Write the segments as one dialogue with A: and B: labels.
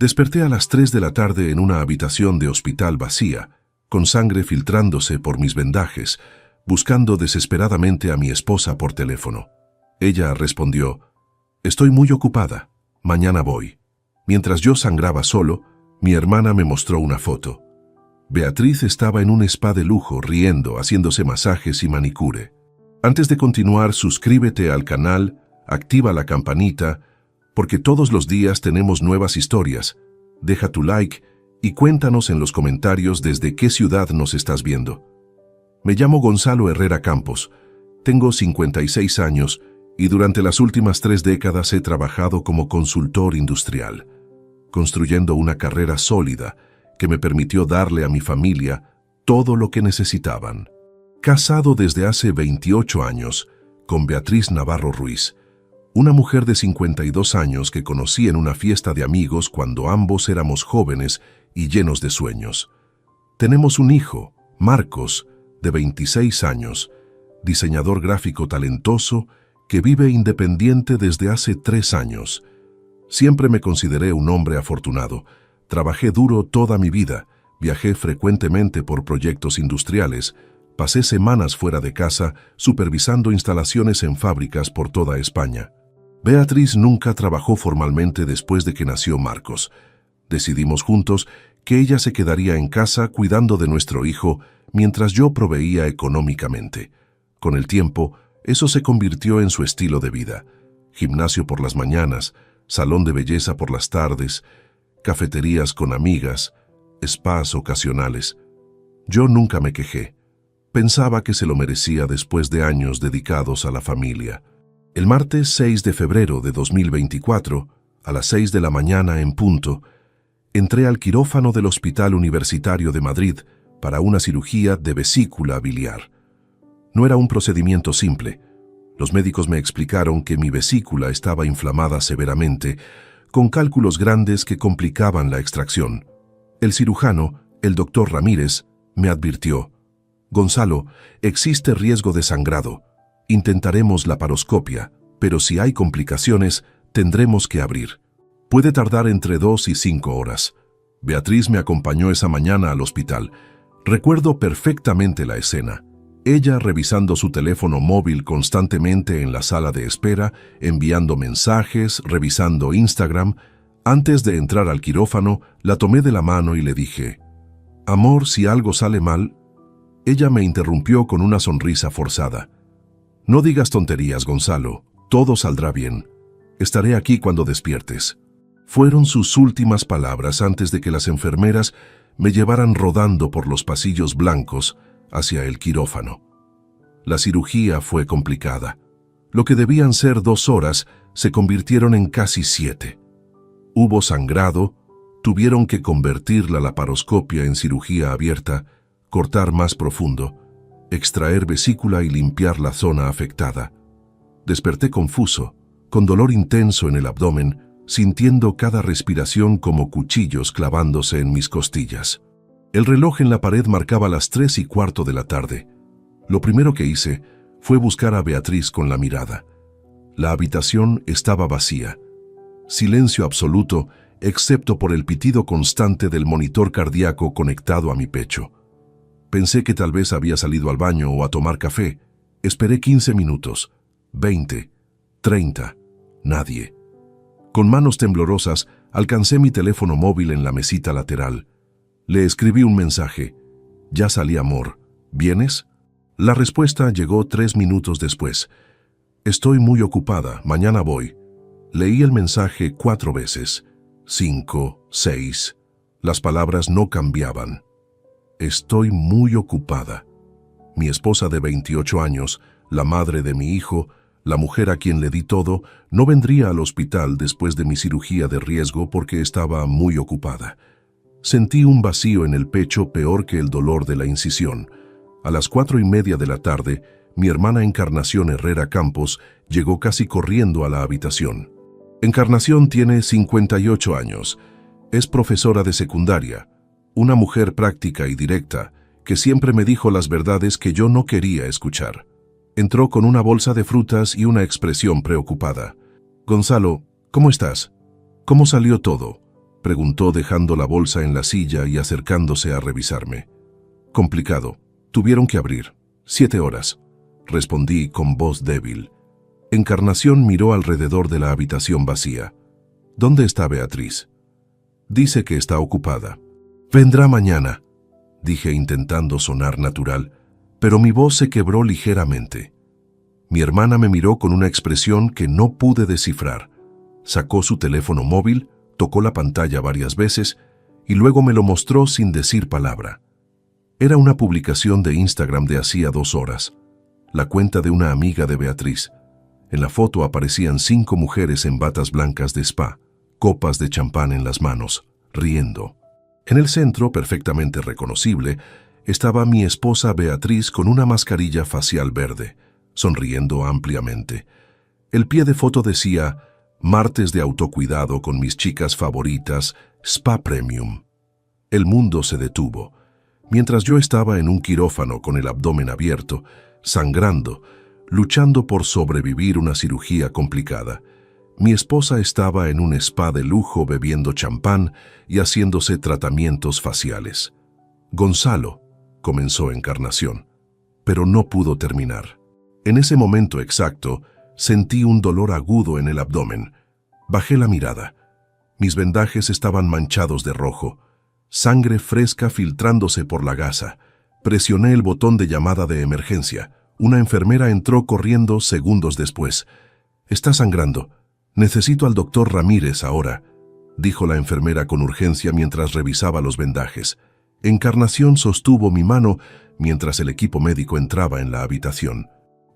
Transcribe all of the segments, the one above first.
A: Desperté a las 3 de la tarde en una habitación de hospital vacía, con sangre filtrándose por mis vendajes, buscando desesperadamente a mi esposa por teléfono. Ella respondió: «Estoy muy ocupada, mañana voy». Mientras yo sangraba solo, mi hermana me mostró una foto. Beatriz estaba en un spa de lujo, riendo, haciéndose masajes y manicure. Antes de continuar, suscríbete al canal, activa la campanita, porque todos los días tenemos nuevas historias. Deja tu like y cuéntanos en los comentarios desde qué ciudad nos estás viendo. Me llamo Gonzalo Herrera Campos, tengo 56 años y durante las últimas 3 décadas he trabajado como consultor industrial, construyendo una carrera sólida que me permitió darle a mi familia todo lo que necesitaban. Casado desde hace 28 años con Beatriz Navarro Ruiz, una mujer de 52 años que conocí en una fiesta de amigos cuando ambos éramos jóvenes y llenos de sueños. Tenemos un hijo, Marcos, de 26 años, diseñador gráfico talentoso que vive independiente desde hace 3 años. Siempre me consideré un hombre afortunado. Trabajé duro toda mi vida, viajé frecuentemente por proyectos industriales, pasé semanas fuera de casa supervisando instalaciones en fábricas por toda España. Beatriz nunca trabajó formalmente después de que nació Marcos. Decidimos juntos que ella se quedaría en casa cuidando de nuestro hijo mientras yo proveía económicamente. Con el tiempo, eso se convirtió en su estilo de vida. Gimnasio por las mañanas, salón de belleza por las tardes, cafeterías con amigas, spas ocasionales. Yo nunca me quejé. Pensaba que se lo merecía después de años dedicados a la familia. El martes 6 de febrero de 2024, a las 6 de la mañana en punto, entré al quirófano del Hospital Universitario de Madrid para una cirugía de vesícula biliar. No era un procedimiento simple. Los médicos me explicaron que mi vesícula estaba inflamada severamente, con cálculos grandes que complicaban la extracción. El cirujano, el doctor Ramírez, me advirtió: «Gonzalo, existe riesgo de sangrado. Intentaremos laparoscopia, pero si hay complicaciones, tendremos que abrir. Puede tardar entre 2 y 5 horas». Beatriz me acompañó esa mañana al hospital. Recuerdo perfectamente la escena. Ella revisando su teléfono móvil constantemente en la sala de espera, enviando mensajes, revisando Instagram. Antes de entrar al quirófano, la tomé de la mano y le dije: «Amor, si algo sale mal». Ella me interrumpió con una sonrisa forzada: «No digas tonterías, Gonzalo, todo saldrá bien. Estaré aquí cuando despiertes». Fueron sus últimas palabras antes de que las enfermeras me llevaran rodando por los pasillos blancos hacia el quirófano. La cirugía fue complicada. Lo que debían ser 2 horas se convirtieron en casi 7. Hubo sangrado, tuvieron que convertir la laparoscopia en cirugía abierta, cortar más profundo, extraer vesícula y limpiar la zona afectada. Desperté confuso, con dolor intenso en el abdomen, sintiendo cada respiración como cuchillos clavándose en mis costillas. El reloj en la pared marcaba las 3:15 de la tarde. Lo primero que hice fue buscar a Beatriz con la mirada. La habitación estaba vacía. Silencio absoluto, excepto por el pitido constante del monitor cardíaco conectado a mi pecho. Pensé que tal vez había salido al baño o a tomar café. Esperé 15 minutos, 20, 30, nadie. Con manos temblorosas, alcancé mi teléfono móvil en la mesita lateral. Le escribí un mensaje: «Ya salí, amor. ¿Vienes?». La respuesta llegó 3 minutos después: «Estoy muy ocupada, mañana voy». Leí el mensaje 4 veces. 5, 6. Las palabras no cambiaban. Estoy muy ocupada. Mi esposa de 28 años, la madre de mi hijo, la mujer a quien le di todo, no vendría al hospital después de mi cirugía de riesgo porque estaba muy ocupada. Sentí un vacío en el pecho peor que el dolor de la incisión. A las 4:30 de la tarde, mi hermana Encarnación Herrera Campos llegó casi corriendo a la habitación. Encarnación tiene 58 años. Es profesora de secundaria, una mujer práctica y directa que siempre me dijo las verdades que yo no quería escuchar. Entró con una bolsa de frutas y una expresión preocupada. «Gonzalo, ¿cómo estás? ¿Cómo salió todo? Preguntó dejando la bolsa en la silla y acercándose a revisarme. Complicado. Tuvieron que abrir. 7 horas. Respondí con voz débil. Encarnación miró alrededor de la habitación vacía. ¿Dónde está Beatriz? Dice que está ocupada. Vendrá mañana, dije intentando sonar natural, pero mi voz se quebró ligeramente. Mi hermana me miró con una expresión que no pude descifrar. Sacó su teléfono móvil, tocó la pantalla varias veces y luego me lo mostró sin decir palabra. Era una publicación de Instagram de hacía 2 horas, la cuenta de una amiga de Beatriz. En la foto aparecían 5 mujeres en batas blancas de spa, copas de champán en las manos, riendo. En el centro, perfectamente reconocible, estaba mi esposa Beatriz con una mascarilla facial verde, sonriendo ampliamente. El pie de foto decía, martes de autocuidado con mis chicas favoritas, Spa Premium. El mundo se detuvo. Mientras yo estaba en un quirófano con el abdomen abierto, sangrando, luchando por sobrevivir una cirugía complicada, mi esposa estaba en un spa de lujo bebiendo champán y haciéndose tratamientos faciales. Gonzalo, comenzó Encarnación, pero no pudo terminar. En ese momento exacto, sentí un dolor agudo en el abdomen. Bajé la mirada. Mis vendajes estaban manchados de rojo, sangre fresca filtrándose por la gasa. Presioné el botón de llamada de emergencia. Una enfermera entró corriendo segundos después. «Está sangrando. Necesito al doctor Ramírez ahora», dijo la enfermera con urgencia mientras revisaba los vendajes. Encarnación sostuvo mi mano mientras el equipo médico entraba en la habitación.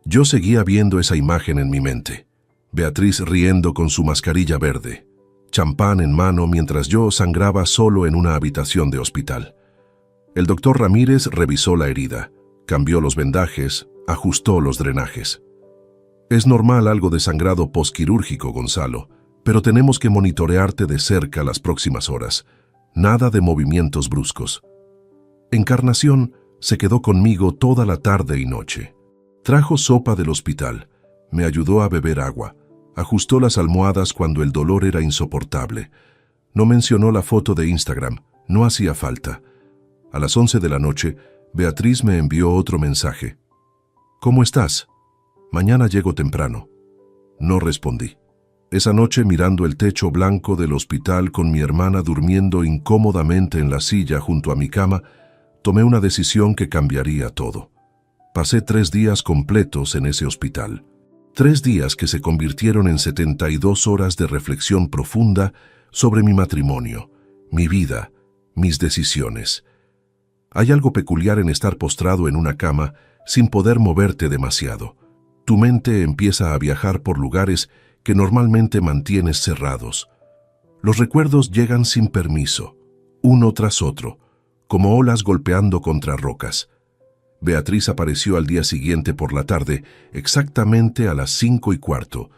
A: Yo seguía viendo esa imagen en mi mente. Beatriz riendo con su mascarilla verde, champán en mano mientras yo sangraba solo en una habitación de hospital. El doctor Ramírez revisó la herida, cambió los vendajes, ajustó los drenajes. «Es normal algo de sangrado posquirúrgico, Gonzalo, pero tenemos que monitorearte de cerca las próximas horas. Nada de movimientos bruscos». Encarnación se quedó conmigo toda la tarde y noche. Trajo sopa del hospital, me ayudó a beber agua, ajustó las almohadas cuando el dolor era insoportable. No mencionó la foto de Instagram, no hacía falta. A las 11 de la noche, Beatriz me envió otro mensaje. «¿Cómo estás? Mañana llego temprano». No respondí. Esa noche, mirando el techo blanco del hospital con mi hermana durmiendo incómodamente en la silla junto a mi cama, tomé una decisión que cambiaría todo. Pasé 3 días completos en ese hospital. 3 días que se convirtieron en 72 horas de reflexión profunda sobre mi matrimonio, mi vida, mis decisiones. Hay algo peculiar en estar postrado en una cama sin poder moverte demasiado. Tu mente empieza a viajar por lugares que normalmente mantienes cerrados. Los recuerdos llegan sin permiso, uno tras otro, como olas golpeando contra rocas. Beatriz apareció al día siguiente por la tarde, exactamente a las 5:15.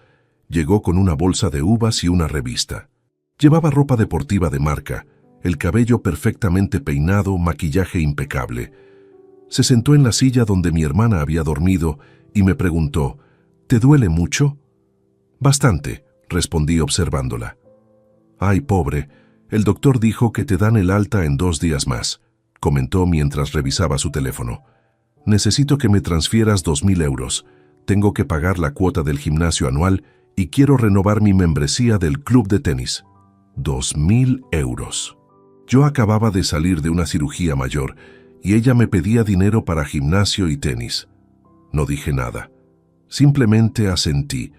A: Llegó con una bolsa de uvas y una revista. Llevaba ropa deportiva de marca, el cabello perfectamente peinado, maquillaje impecable. Se sentó en la silla donde mi hermana había dormido y me preguntó, «¿Te duele mucho?» «Bastante», respondí observándola. «Ay, pobre, el doctor dijo que te dan el alta en 2 días más», comentó mientras revisaba su teléfono. «Necesito que me transfieras 2.000 euros. Tengo que pagar la cuota del gimnasio anual y quiero renovar mi membresía del club de tenis». 2.000 euros. Yo acababa de salir de una cirugía mayor y ella me pedía dinero para gimnasio y tenis. No dije nada. Simplemente asentí.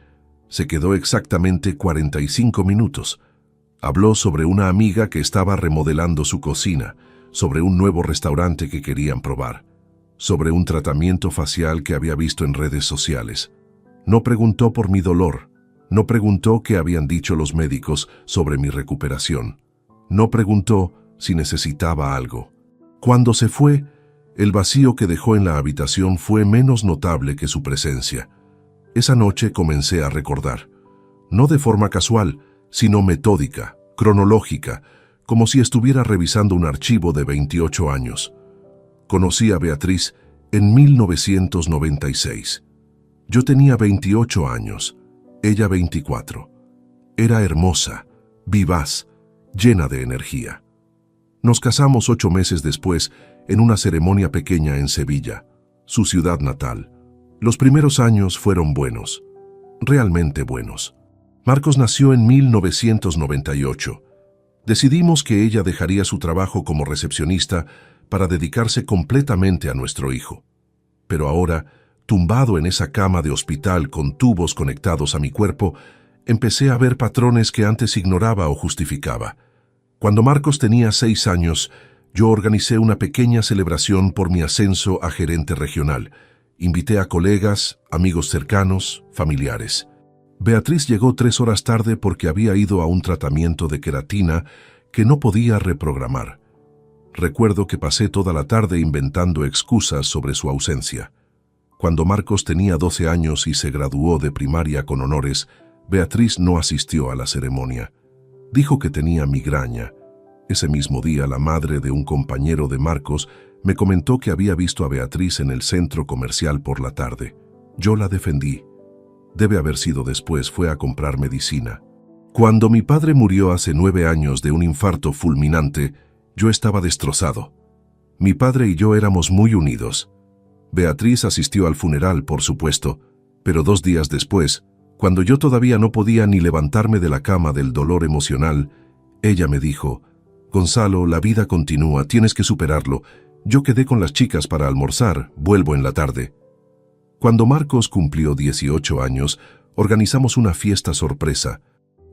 A: Se quedó exactamente 45 minutos. Habló sobre una amiga que estaba remodelando su cocina, sobre un nuevo restaurante que querían probar, sobre un tratamiento facial que había visto en redes sociales. No preguntó por mi dolor. No preguntó qué habían dicho los médicos sobre mi recuperación. No preguntó si necesitaba algo. Cuando se fue, el vacío que dejó en la habitación fue menos notable que su presencia. Esa noche comencé a recordar, no de forma casual, sino metódica, cronológica, como si estuviera revisando un archivo de 28 años. Conocí a Beatriz en 1996. Yo tenía 28 años, ella 24. Era hermosa, vivaz, llena de energía. Nos casamos 8 meses después en una ceremonia pequeña en Sevilla, su ciudad natal. Los primeros años fueron buenos, realmente buenos. Marcos nació en 1998. Decidimos que ella dejaría su trabajo como recepcionista para dedicarse completamente a nuestro hijo. Pero ahora, tumbado en esa cama de hospital con tubos conectados a mi cuerpo, empecé a ver patrones que antes ignoraba o justificaba. Cuando Marcos tenía 6 años, yo organicé una pequeña celebración por mi ascenso a gerente regional. Invité a colegas, amigos cercanos, familiares. Beatriz llegó 3 horas tarde porque había ido a un tratamiento de queratina que no podía reprogramar. Recuerdo que pasé toda la tarde inventando excusas sobre su ausencia. Cuando Marcos tenía 12 años y se graduó de primaria con honores, Beatriz no asistió a la ceremonia. Dijo que tenía migraña. Ese mismo día, la madre de un compañero de Marcos me comentó que había visto a Beatriz en el centro comercial por la tarde. Yo la defendí. Debe haber sido después, fue a comprar medicina. Cuando mi padre murió hace 9 años de un infarto fulminante, yo estaba destrozado. Mi padre y yo éramos muy unidos. Beatriz asistió al funeral, por supuesto, pero 2 días después, cuando yo todavía no podía ni levantarme de la cama del dolor emocional, ella me dijo: «Gonzalo, la vida continúa, tienes que superarlo. Yo quedé con las chicas para almorzar, vuelvo en la tarde». Cuando Marcos cumplió 18 años, organizamos una fiesta sorpresa.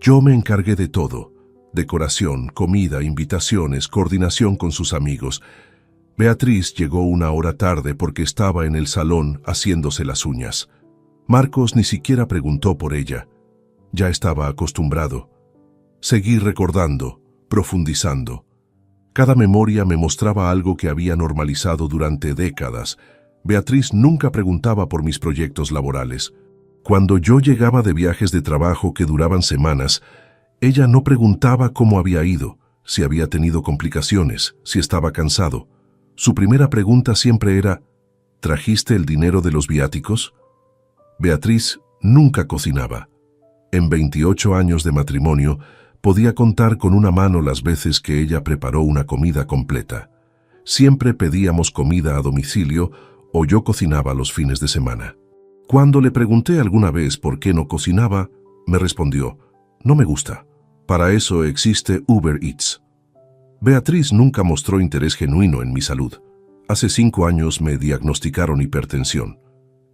A: Yo me encargué de todo: decoración, comida, invitaciones, coordinación con sus amigos. Beatriz llegó 1 hora tarde porque estaba en el salón haciéndose las uñas. Marcos ni siquiera preguntó por ella. Ya estaba acostumbrado. Seguí recordando, profundizando. Cada memoria me mostraba algo que había normalizado durante décadas. Beatriz nunca preguntaba por mis proyectos laborales. Cuando yo llegaba de viajes de trabajo que duraban semanas, ella no preguntaba cómo había ido, si había tenido complicaciones, si estaba cansado. Su primera pregunta siempre era: ¿trajiste el dinero de los viáticos? Beatriz nunca cocinaba. En 28 años de matrimonio, podía contar con una mano las veces que ella preparó una comida completa. Siempre pedíamos comida a domicilio o yo cocinaba los fines de semana. Cuando le pregunté alguna vez por qué no cocinaba, me respondió: «No me gusta. Para eso existe Uber Eats». Beatriz nunca mostró interés genuino en mi salud. Hace 5 años me diagnosticaron hipertensión.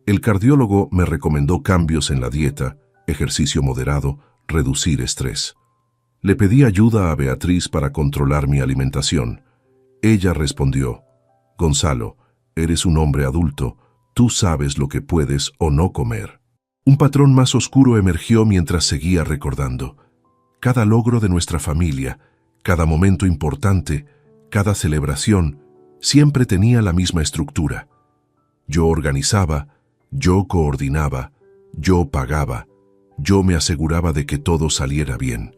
A: El cardiólogo me recomendó cambios en la dieta, ejercicio moderado, reducir estrés. Le pedí ayuda a Beatriz para controlar mi alimentación. Ella respondió: «Gonzalo, eres un hombre adulto, tú sabes lo que puedes o no comer». Un patrón más oscuro emergió mientras seguía recordando. Cada logro de nuestra familia, cada momento importante, cada celebración, siempre tenía la misma estructura. Yo organizaba, yo coordinaba, yo pagaba, yo me aseguraba de que todo saliera bien.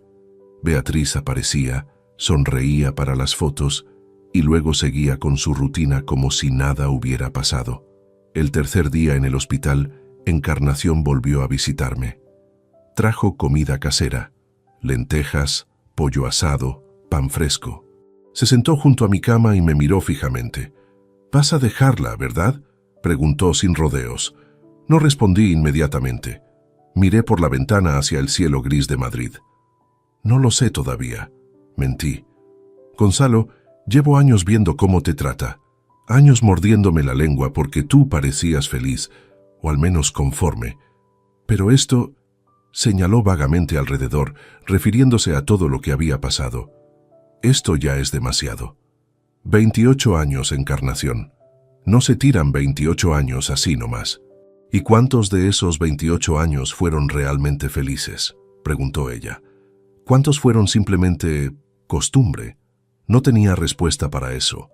A: Beatriz aparecía, sonreía para las fotos y luego seguía con su rutina como si nada hubiera pasado. El tercer día en el hospital, Encarnación volvió a visitarme. Trajo comida casera, lentejas, pollo asado, pan fresco. Se sentó junto a mi cama y me miró fijamente. «Vas a dejarla, ¿verdad?», preguntó sin rodeos. No respondí inmediatamente. Miré por la ventana hacia el cielo gris de Madrid. «No lo sé todavía», mentí. «Gonzalo, llevo años viendo cómo te trata, años mordiéndome la lengua porque tú parecías feliz, o al menos conforme. Pero esto…», señaló vagamente alrededor, refiriéndose a todo lo que había pasado. «Esto ya es demasiado. 28 años, Encarnación. No se tiran 28 años así nomás». «¿Y cuántos de esos 28 años fueron realmente felices?», preguntó ella. «¿Cuántos fueron simplemente costumbre?». No tenía respuesta para eso.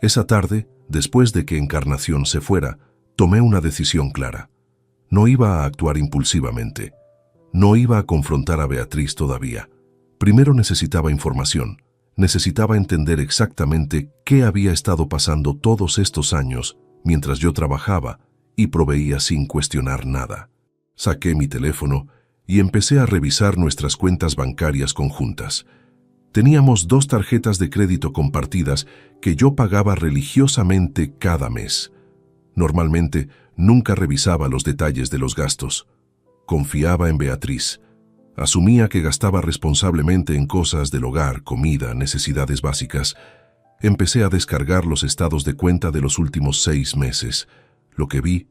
A: Esa tarde, después de que Encarnación se fuera, tomé una decisión clara. No iba a actuar impulsivamente. No iba a confrontar a Beatriz todavía. Primero necesitaba información. Necesitaba entender exactamente qué había estado pasando todos estos años mientras yo trabajaba y proveía sin cuestionar nada. Saqué mi teléfono y empecé a revisar nuestras cuentas bancarias conjuntas. Teníamos 2 tarjetas de crédito compartidas que yo pagaba religiosamente cada mes. Normalmente nunca revisaba los detalles de los gastos. Confiaba en Beatriz. Asumía que gastaba responsablemente en cosas del hogar, comida, necesidades básicas. Empecé a descargar los estados de cuenta de los últimos 6 meses. Lo que vi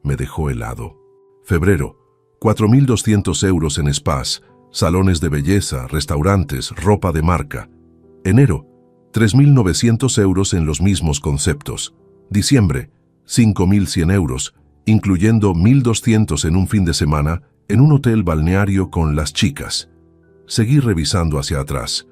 A: me dejó helado. Febrero, 4.200 euros en spas, salones de belleza, restaurantes, ropa de marca. Enero, 3.900 euros en los mismos conceptos. Diciembre, 5.100 euros, incluyendo 1.200 en un fin de semana en un hotel balneario con las chicas. Seguí revisando hacia atrás.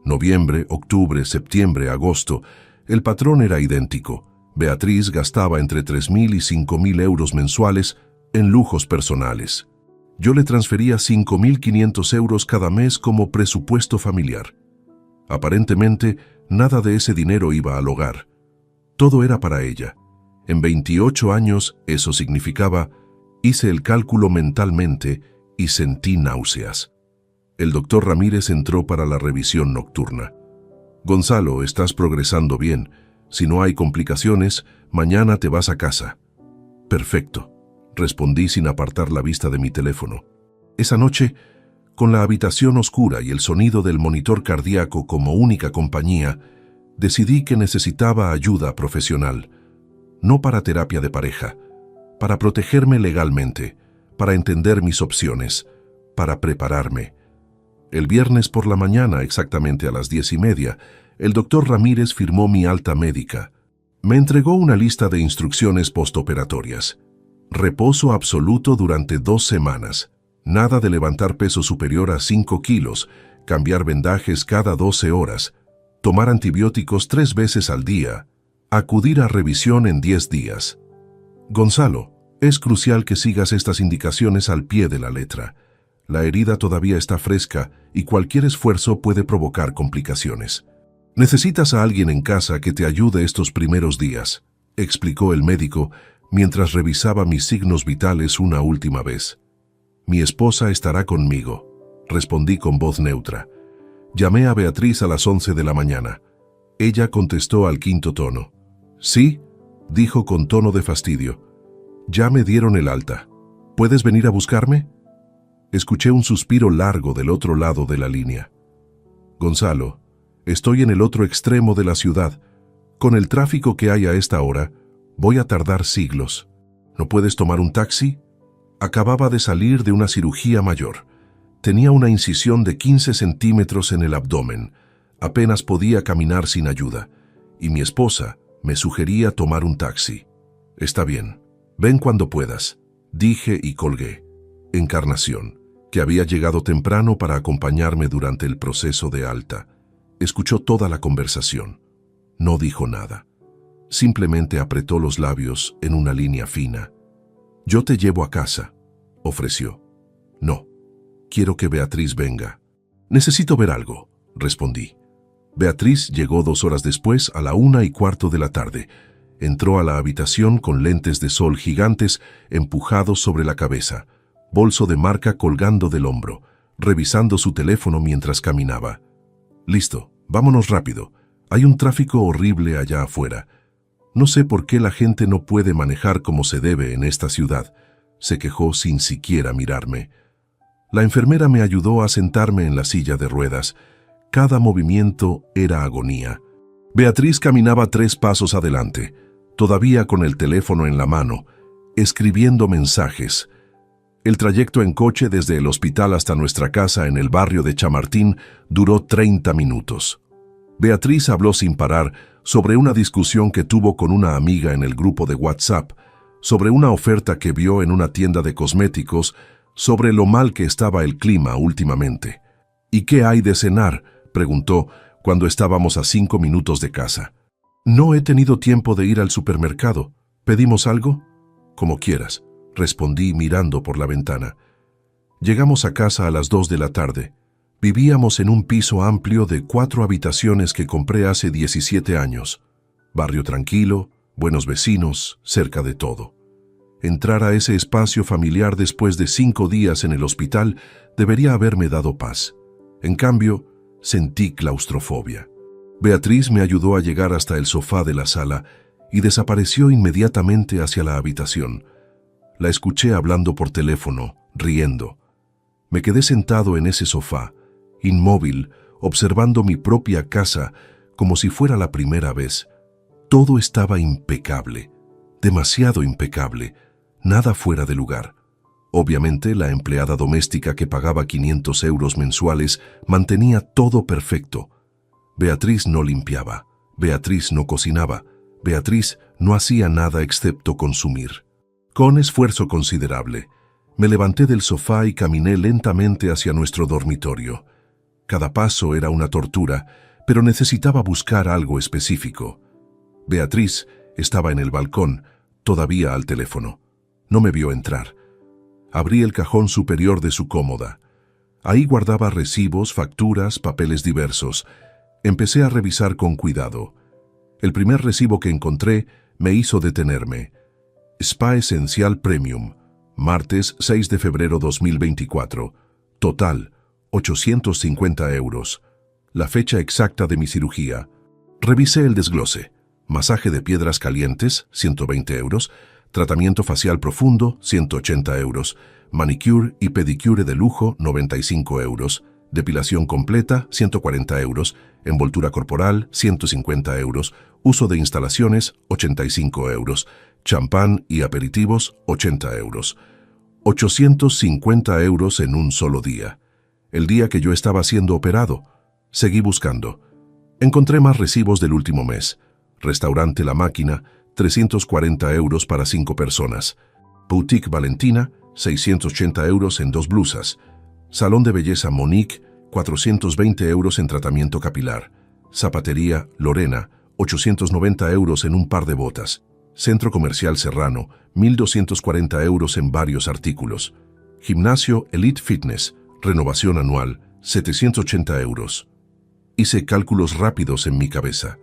A: Noviembre, octubre, septiembre, agosto. El patrón era idéntico. Beatriz gastaba entre 3.000 y 5.000 euros mensuales en lujos personales. Yo le transfería 5.500 euros cada mes como presupuesto familiar. Aparentemente, nada de ese dinero iba al hogar. Todo era para ella. En 28 años, eso significaba, hice el cálculo mentalmente y sentí náuseas. El doctor Ramírez entró para la revisión nocturna. Gonzalo, estás progresando bien. Si no hay complicaciones, mañana te vas a casa. Perfecto, respondí sin apartar la vista de mi teléfono. Esa noche, con la habitación oscura y el sonido del monitor cardíaco como única compañía, decidí que necesitaba ayuda profesional. No para terapia de pareja, para protegerme legalmente, para entender mis opciones, para prepararme. El viernes por la mañana, exactamente a las 10:30, el doctor Ramírez firmó mi alta médica. Me entregó una lista de instrucciones postoperatorias. Reposo absoluto durante 2 semanas. Nada de levantar peso superior a 5 kilos, cambiar vendajes cada 12 horas, tomar antibióticos 3 veces al día, acudir a revisión en 10 días. Gonzalo, es crucial que sigas estas indicaciones al pie de la letra. La herida todavía está fresca y cualquier esfuerzo puede provocar complicaciones. Necesitas a alguien en casa que te ayude estos primeros días, explicó el médico mientras revisaba mis signos vitales una última vez. Mi esposa estará conmigo, respondí con voz neutra. Llamé a Beatriz a las 11 de la mañana. Ella contestó al 5.º tono. Sí, dijo con tono de fastidio. Ya me dieron el alta. ¿Puedes venir a buscarme? Escuché un suspiro largo del otro lado de la línea. Gonzalo, estoy en el otro extremo de la ciudad. Con el tráfico que hay a esta hora, voy a tardar siglos. ¿No puedes tomar un taxi? Acababa de salir de una cirugía mayor. Tenía una incisión de 15 centímetros en el abdomen. Apenas podía caminar sin ayuda. Y mi esposa me sugería tomar un taxi. Está bien, ven cuando puedas, dije y colgué. Encarnación, que había llegado temprano para acompañarme durante el proceso de alta, escuchó toda la conversación. No dijo nada. Simplemente apretó los labios en una línea fina. Yo te llevo a casa, ofreció. No, quiero que Beatriz venga. Necesito ver algo, respondí. Beatriz llegó 2 horas después a la 1:15 de la tarde. Entró a la habitación con lentes de sol gigantes empujados sobre la cabeza, bolso de marca colgando del hombro, revisando su teléfono mientras caminaba. Listo, vámonos rápido. Hay un tráfico horrible allá afuera. No sé por qué la gente no puede manejar como se debe en esta ciudad, se quejó sin siquiera mirarme. La enfermera me ayudó a sentarme en la silla de ruedas. Cada movimiento era agonía. Beatriz caminaba 3 pasos adelante, todavía con el teléfono en la mano, escribiendo mensajes. El trayecto en coche desde el hospital hasta nuestra casa en el barrio de Chamartín duró 30 minutos. Beatriz habló sin parar sobre una discusión que tuvo con una amiga en el grupo de WhatsApp, sobre una oferta que vio en una tienda de cosméticos, sobre lo mal que estaba el clima últimamente. ¿Y qué hay de cenar?, preguntó cuando estábamos a 5 minutos de casa. No he tenido tiempo de ir al supermercado. ¿Pedimos algo? Como quieras, respondí mirando por la ventana. Llegamos a casa a las 2 de la tarde. Vivíamos en un piso amplio de 4 habitaciones que compré hace 17 años. Barrio tranquilo, buenos vecinos, cerca de todo. Entrar a ese espacio familiar después de 5 días en el hospital debería haberme dado paz. En cambio, Sentí claustrofobia. Beatriz me ayudó a llegar hasta el sofá de la sala y desapareció inmediatamente hacia la habitación. La escuché hablando por teléfono, riendo. Me quedé sentado en ese sofá, inmóvil, observando mi propia casa como si fuera la primera vez. Todo estaba impecable, demasiado impecable, nada fuera de lugar. Obviamente, la empleada doméstica que pagaba 500 euros mensuales mantenía todo perfecto. Beatriz no limpiaba, Beatriz no cocinaba, Beatriz no hacía nada excepto consumir. Con esfuerzo considerable, me levanté del sofá y caminé lentamente hacia nuestro dormitorio. Cada paso era una tortura, pero necesitaba buscar algo específico. Beatriz estaba en el balcón, todavía al teléfono. No me vio entrar. Abrí el cajón superior de su cómoda. Ahí guardaba recibos, facturas, papeles diversos. Empecé a revisar con cuidado. El primer recibo que encontré me hizo detenerme. Spa Esencial Premium, martes 6 de febrero 2024. Total, 850 euros. La fecha exacta de mi cirugía. Revisé el desglose. Masaje de piedras calientes, 120 euros. Tratamiento facial profundo, 180 euros. Manicure y pedicure de lujo, 95 euros. Depilación completa, 140 euros. Envoltura corporal, 150 euros. Uso de instalaciones, 85 euros. Champán y aperitivos, 80 euros. 850 euros en un solo día. El día que yo estaba siendo operado. Seguí buscando. Encontré más recibos del último mes. Restaurante La Máquina, 340 euros para 5 personas. Boutique Valentina, 680 euros en 2 blusas. Salón de belleza Monique, 420 euros en tratamiento capilar. Zapatería Lorena, 890 euros en un par de botas. Centro comercial Serrano, 1.240 euros en varios artículos. Gimnasio Elite Fitness, renovación anual, 780 euros. Hice cálculos rápidos en mi cabeza.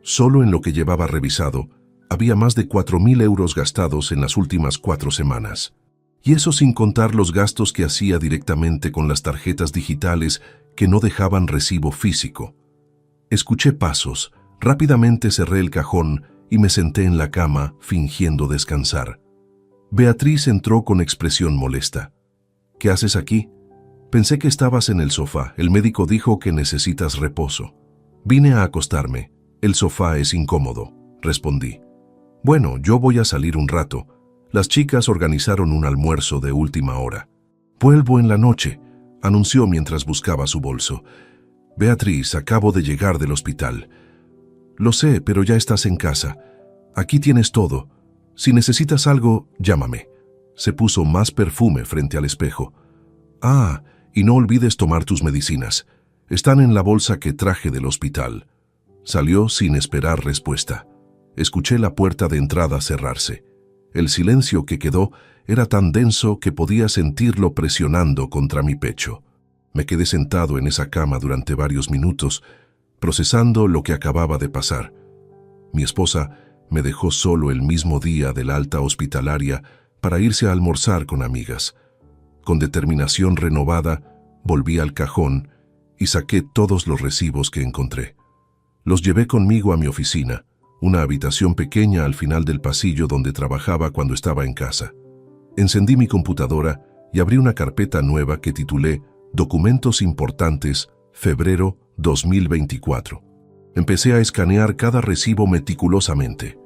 A: Solo en lo que llevaba revisado, había más de 4.000 euros gastados en las últimas 4 semanas. Y eso sin contar los gastos que hacía directamente con las tarjetas digitales que no dejaban recibo físico. Escuché pasos, rápidamente cerré el cajón y me senté en la cama fingiendo descansar. Beatriz entró con expresión molesta. ¿Qué haces aquí? Pensé que estabas en el sofá. El médico dijo que necesitas reposo. Vine a acostarme. El sofá es incómodo, respondí. Bueno, yo voy a salir un rato. Las chicas organizaron un almuerzo de última hora. Vuelvo en la noche, anunció mientras buscaba su bolso. Beatriz, acabo de llegar del hospital. Lo sé, pero ya estás en casa. Aquí tienes todo. Si necesitas algo, llámame. Se puso más perfume frente al espejo. Ah, y no olvides tomar tus medicinas. Están en la bolsa que traje del hospital. Salió sin esperar respuesta. Escuché la puerta de entrada cerrarse. El silencio que quedó era tan denso que podía sentirlo presionando contra mi pecho. Me quedé sentado en esa cama durante varios minutos, procesando lo que acababa de pasar. Mi esposa me dejó solo el mismo día del alta hospitalaria para irse a almorzar con amigas. Con determinación renovada, volví al cajón y saqué todos los recibos que encontré. Los llevé conmigo a mi oficina, una habitación pequeña al final del pasillo donde trabajaba cuando estaba en casa. Encendí mi computadora y abrí una carpeta nueva que titulé Documentos Importantes, febrero 2024. Empecé a escanear cada recibo meticulosamente.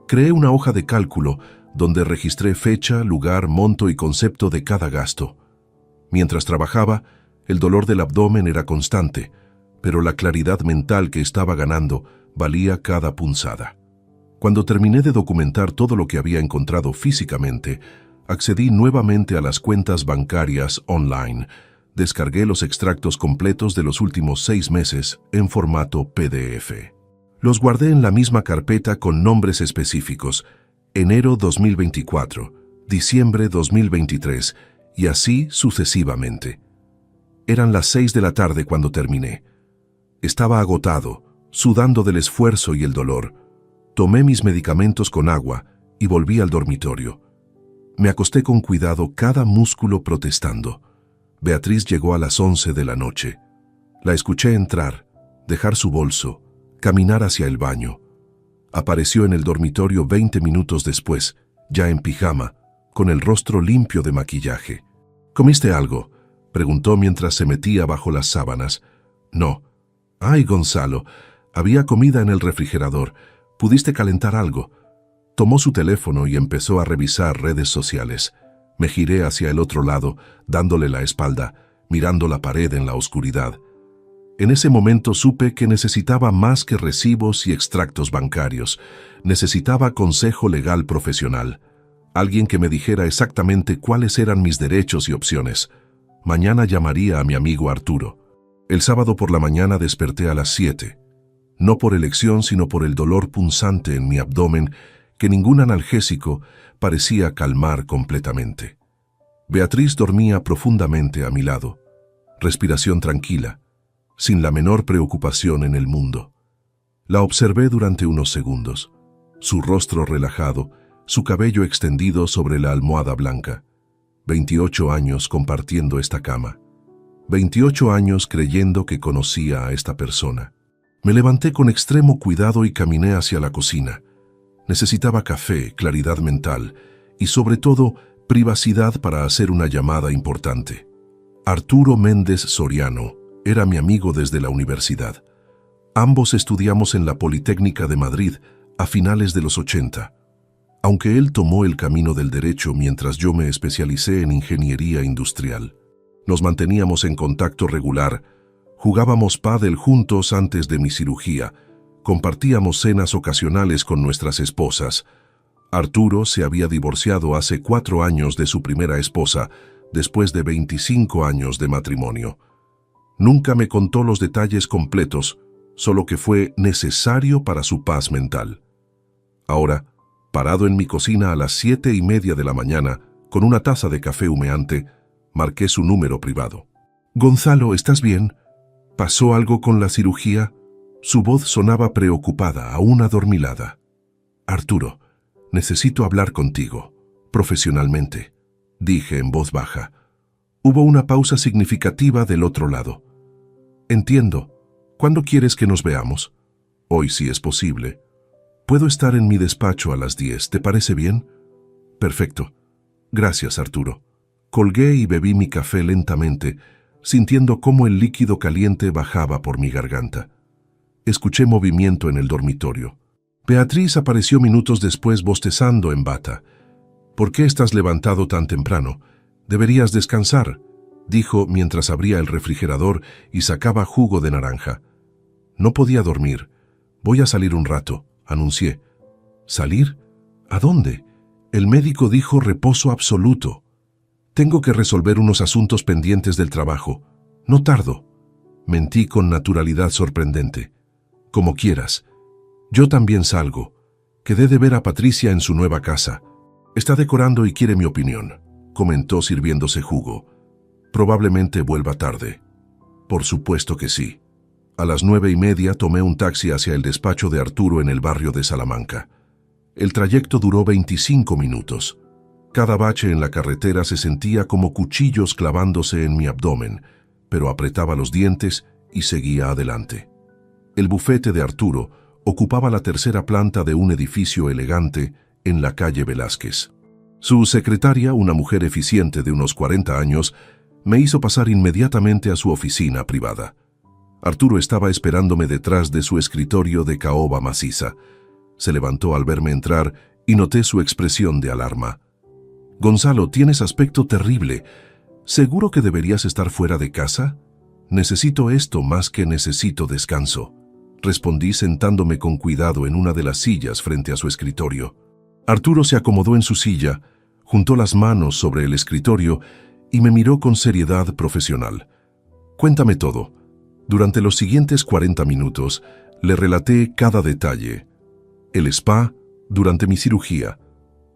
A: Creé una hoja de cálculo donde registré fecha, lugar, monto y concepto de cada gasto. Mientras trabajaba, el dolor del abdomen era constante, pero la claridad mental que estaba ganando valía cada punzada. Cuando terminé de documentar todo lo que había encontrado físicamente, accedí nuevamente a las cuentas bancarias online. Descargué los extractos completos de los últimos 6 meses en formato PDF. Los guardé en la misma carpeta con nombres específicos: enero 2024, diciembre 2023 y así sucesivamente. Eran las 6 de la tarde cuando terminé. Estaba agotado, sudando del esfuerzo y el dolor. Tomé mis medicamentos con agua y volví al dormitorio. Me acosté con cuidado, cada músculo protestando. Beatriz llegó a las 11 de la noche. La escuché entrar, dejar su bolso, caminar hacia el baño. Apareció en el dormitorio 20 minutos después, ya en pijama, con el rostro limpio de maquillaje. ¿Comiste algo?, preguntó mientras se metía bajo las sábanas. No. Ay, Gonzalo, había comida en el refrigerador. ¿Pudiste calentar algo? Tomó su teléfono y empezó a revisar redes sociales. Me giré hacia el otro lado, dándole la espalda, mirando la pared en la oscuridad. En ese momento supe que necesitaba más que recibos y extractos bancarios. Necesitaba consejo legal profesional. Alguien que me dijera exactamente cuáles eran mis derechos y opciones. Mañana llamaría a mi amigo Arturo. El sábado por la mañana desperté a las 7. No por elección, sino por el dolor punzante en mi abdomen que ningún analgésico parecía calmar completamente. Beatriz dormía profundamente a mi lado. Respiración tranquila, sin la menor preocupación en el mundo. La observé durante unos segundos. Su rostro relajado, su cabello extendido sobre la almohada blanca. 28 años compartiendo esta cama. 28 años creyendo que conocía a esta persona. Me levanté con extremo cuidado y caminé hacia la cocina. Necesitaba café, claridad mental y, sobre todo, privacidad para hacer una llamada importante. Arturo Méndez Soriano era mi amigo desde la universidad. Ambos estudiamos en la Politécnica de Madrid a finales de los 80. Aunque él tomó el camino del derecho mientras yo me especialicé en ingeniería industrial. Nos manteníamos en contacto regular, jugábamos pádel juntos antes de mi cirugía, compartíamos cenas ocasionales con nuestras esposas. Arturo se había divorciado hace 4 años de su primera esposa, después de 25 años de matrimonio. Nunca me contó los detalles completos, solo que fue necesario para su paz mental. Ahora, parado en mi cocina a las 7:30 de la mañana, con una taza de café humeante, marqué su número privado. «Gonzalo, ¿estás bien? ¿Pasó algo con la cirugía?» Su voz sonaba preocupada, aún adormilada. «Arturo, necesito hablar contigo, profesionalmente», dije en voz baja. Hubo una pausa significativa del otro lado. «Entiendo. ¿Cuándo quieres que nos veamos?» «Hoy, si es posible. Puedo estar en mi despacho a las 10, ¿te parece bien?» «Perfecto. Gracias, Arturo». Colgué y bebí mi café lentamente, sintiendo cómo el líquido caliente bajaba por mi garganta. Escuché movimiento en el dormitorio. Beatriz apareció minutos después bostezando en bata. «¿Por qué estás levantado tan temprano? Deberías descansar», dijo mientras abría el refrigerador y sacaba jugo de naranja. No podía dormir. «Voy a salir un rato», anuncié. «¿Salir? ¿A dónde?» El médico dijo reposo absoluto. «Tengo que resolver unos asuntos pendientes del trabajo. No tardo». Mentí con naturalidad sorprendente. «Como quieras. Yo también salgo. Quedé de ver a Patricia en su nueva casa. Está decorando y quiere mi opinión», comentó sirviéndose jugo. «Probablemente vuelva tarde». «Por supuesto que sí». A las 9:30 tomé un taxi hacia el despacho de Arturo en el barrio de Salamanca. El trayecto duró 25 minutos. Cada bache en la carretera se sentía como cuchillos clavándose en mi abdomen, pero apretaba los dientes y seguía adelante. El bufete de Arturo ocupaba la tercera planta de un edificio elegante en la calle Velázquez. Su secretaria, una mujer eficiente de unos 40 años, me hizo pasar inmediatamente a su oficina privada. Arturo estaba esperándome detrás de su escritorio de caoba maciza. Se levantó al verme entrar y noté su expresión de alarma. «Gonzalo, tienes aspecto terrible. ¿Seguro que deberías estar fuera de casa?» «Necesito esto más que necesito descanso», respondí sentándome con cuidado en una de las sillas frente a su escritorio. Arturo se acomodó en su silla, juntó las manos sobre el escritorio y me miró con seriedad profesional. «Cuéntame todo». Durante los siguientes 40 minutos le relaté cada detalle. El spa, durante mi cirugía,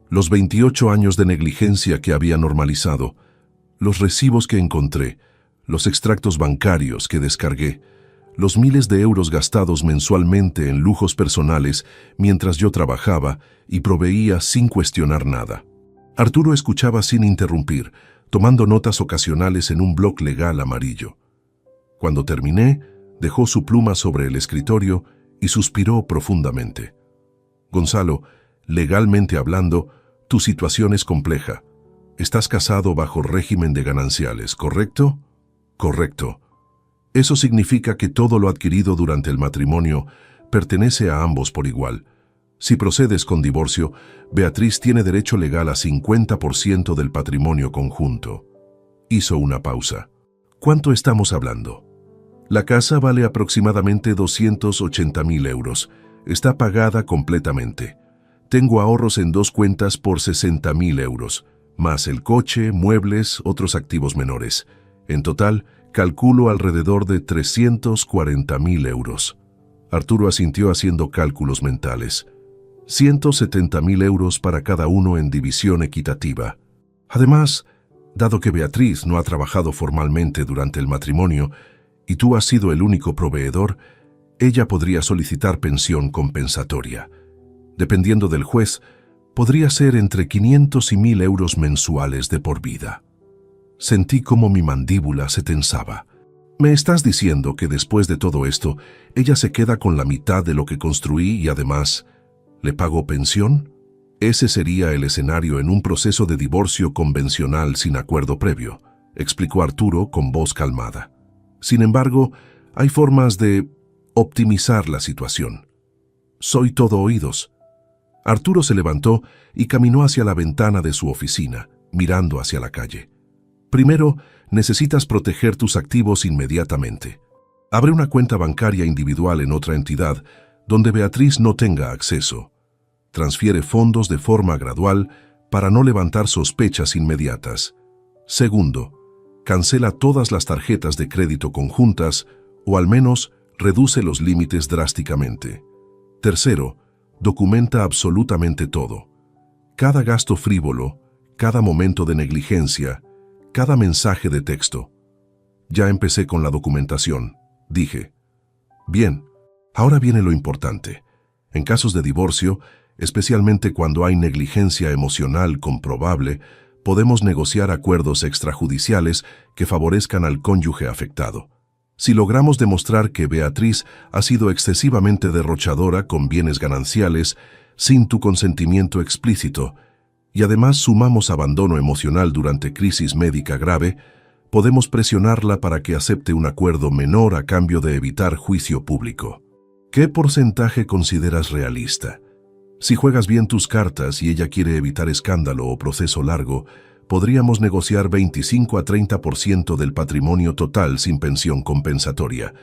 A: los 28 años de negligencia que había normalizado, los recibos que encontré, los extractos bancarios que descargué, los miles de euros gastados mensualmente en lujos personales mientras yo trabajaba y proveía sin cuestionar nada. Arturo escuchaba sin interrumpir, tomando notas ocasionales en un bloc legal amarillo. Cuando terminé, dejó su pluma sobre el escritorio y suspiró profundamente. Gonzalo, legalmente hablando, tu situación es compleja. Estás casado bajo régimen de gananciales, ¿correcto? Correcto. Eso significa que todo lo adquirido durante el matrimonio pertenece a ambos por igual. Si procedes con divorcio, Beatriz tiene derecho legal a 50% del patrimonio conjunto. Hizo una pausa. ¿Cuánto estamos hablando? La casa vale aproximadamente 280.000 euros. Está pagada completamente. Tengo ahorros en 2 cuentas por 60.000 euros, más el coche, muebles, otros activos menores. En total, calculo alrededor de 340.000 euros. Arturo asintió haciendo cálculos mentales. 170.000 euros para cada uno en división equitativa. Además, dado que Beatriz no ha trabajado formalmente durante el matrimonio y tú has sido el único proveedor, ella podría solicitar pensión compensatoria. Dependiendo del juez, podría ser entre 500 y 1.000 euros mensuales de por vida. Sentí como mi mandíbula se tensaba. ¿Me estás diciendo que después de todo esto, ella se queda con la mitad de lo que construí y además, ¿le pago pensión? Ese sería el escenario en un proceso de divorcio convencional sin acuerdo previo, explicó Arturo con voz calmada. Sin embargo, hay formas de optimizar la situación. Soy todo oídos. Arturo se levantó y caminó hacia la ventana de su oficina, mirando hacia la calle. Primero, necesitas proteger tus activos inmediatamente. Abre una cuenta bancaria individual en otra entidad donde Beatriz no tenga acceso. Transfiere fondos de forma gradual para no levantar sospechas inmediatas. Segundo, cancela todas las tarjetas de crédito conjuntas o al menos reduce los límites drásticamente. Tercero, documenta absolutamente todo. Cada gasto frívolo, cada momento de negligencia, cada mensaje de texto. Ya empecé con la documentación, dije. Bien, ahora viene lo importante. En casos de divorcio, especialmente cuando hay negligencia emocional comprobable, podemos negociar acuerdos extrajudiciales que favorezcan al cónyuge afectado. Si logramos demostrar que Beatriz ha sido excesivamente derrochadora con bienes gananciales, sin tu consentimiento explícito, y además sumamos abandono emocional durante crisis médica grave, podemos presionarla para que acepte un acuerdo menor a cambio de evitar juicio público. ¿Qué porcentaje consideras realista? Si juegas bien tus cartas y ella quiere evitar escándalo o proceso largo, podríamos negociar 25 a 30% del patrimonio total sin pensión compensatoria.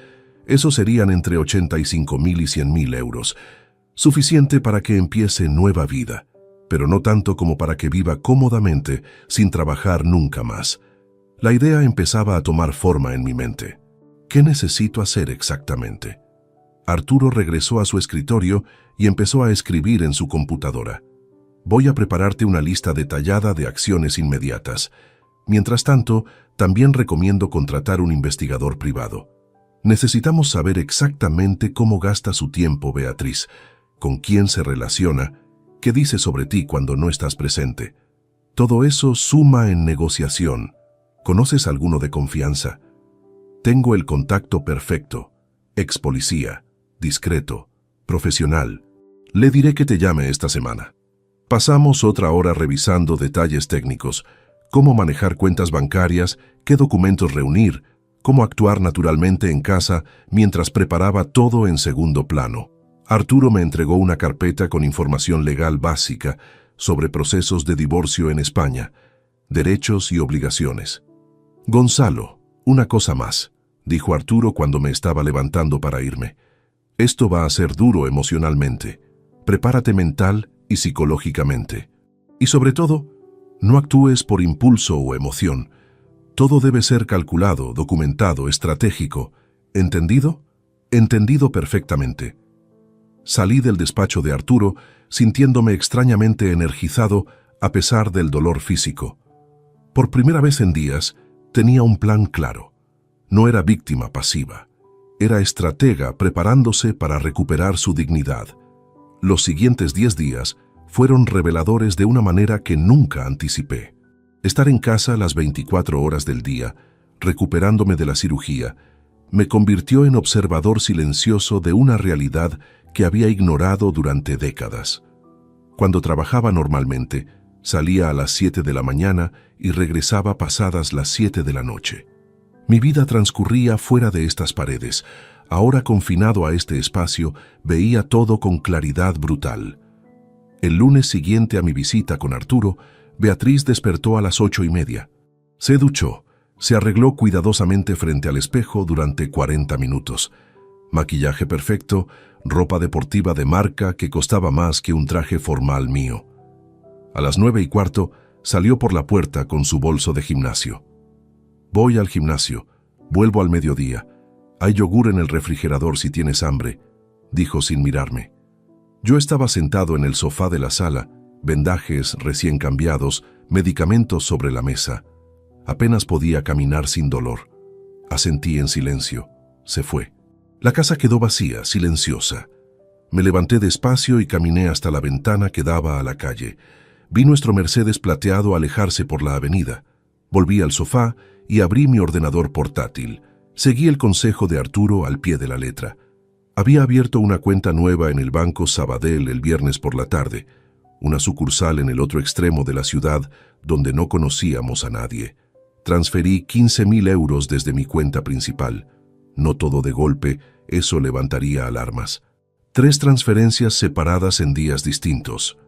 A: Eso serían entre 85.000 y 100.000 euros. Suficiente para que empiece nueva vida, pero no tanto como para que viva cómodamente sin trabajar nunca más. La idea empezaba a tomar forma en mi mente. ¿Qué necesito hacer exactamente? Arturo regresó a su escritorio y empezó a escribir en su computadora. Voy a prepararte una lista detallada de acciones inmediatas. Mientras tanto, también recomiendo contratar un investigador privado. Necesitamos saber exactamente cómo gasta su tiempo Beatriz, con quién se relaciona, qué dice sobre ti cuando no estás presente. Todo eso suma en negociación. ¿Conoces alguno de confianza? Tengo el contacto perfecto. Ex policía, discreto, profesional. Le diré que te llame esta semana. Pasamos otra hora revisando detalles técnicos, cómo manejar cuentas bancarias, qué documentos reunir, cómo actuar naturalmente en casa mientras preparaba todo en segundo plano. Arturo me entregó una carpeta con información legal básica sobre procesos de divorcio en España, derechos y obligaciones. Gonzalo, una cosa más, dijo Arturo cuando me estaba levantando para irme. Esto va a ser duro emocionalmente. Prepárate mental y psicológicamente. Y sobre todo, no actúes por impulso o emoción. Todo debe ser calculado, documentado, estratégico. ¿Entendido? Entendido perfectamente. Salí del despacho de Arturo sintiéndome extrañamente energizado a pesar del dolor físico. Por primera vez en días, tenía un plan claro. No era víctima pasiva. Era estratega preparándose para recuperar su dignidad. Los siguientes 10 días fueron reveladores de una manera que nunca anticipé. Estar en casa las 24 horas del día, recuperándome de la cirugía, me convirtió en observador silencioso de una realidad que había ignorado durante décadas. Cuando trabajaba normalmente, salía a las 7 de la mañana y regresaba pasadas las 7 de la noche. Mi vida transcurría fuera de estas paredes. Ahora, confinado a este espacio, veía todo con claridad brutal. El lunes siguiente a mi visita con Arturo, Beatriz despertó a las 8:30. Se duchó, se arregló cuidadosamente frente al espejo durante 40 minutos. Maquillaje perfecto, ropa deportiva de marca que costaba más que un traje formal mío. A las 9:15 salió por la puerta con su bolso de gimnasio. Voy al gimnasio, vuelvo al mediodía. Hay yogur en el refrigerador si tienes hambre, dijo sin mirarme. Yo estaba sentado en el sofá de la sala, vendajes recién cambiados, medicamentos sobre la mesa. Apenas podía caminar sin dolor. Asentí en silencio. Se fue. La casa quedó vacía, silenciosa. Me levanté despacio y caminé hasta la ventana que daba a la calle. Vi nuestro Mercedes plateado alejarse por la avenida. Volví al sofá y abrí mi ordenador portátil. Seguí el consejo de Arturo al pie de la letra. Había abierto una cuenta nueva en el Banco Sabadell el viernes por la tarde, una sucursal en el otro extremo de la ciudad donde no conocíamos a nadie. Transferí 15.000 euros desde mi cuenta principal. No todo de golpe, eso levantaría alarmas. 3 transferencias separadas en días distintos.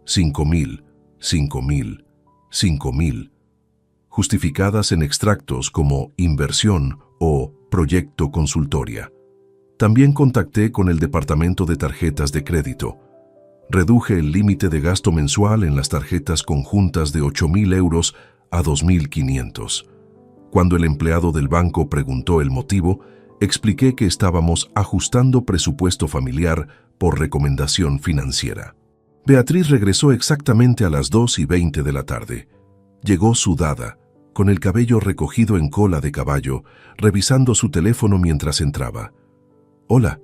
A: 5.000, 5.000, 5.000. Justificadas en extractos como inversión o proyecto consultoria. También contacté con el departamento de tarjetas de crédito. Reduje el límite de gasto mensual en las tarjetas conjuntas de 8.000 euros a 2.500. Cuando el empleado del banco preguntó el motivo, expliqué que estábamos ajustando presupuesto familiar por recomendación financiera. Beatriz regresó exactamente a las 2:20 de la tarde. Llegó sudada, con el cabello recogido en cola de caballo, revisando su teléfono mientras entraba. «Hola»,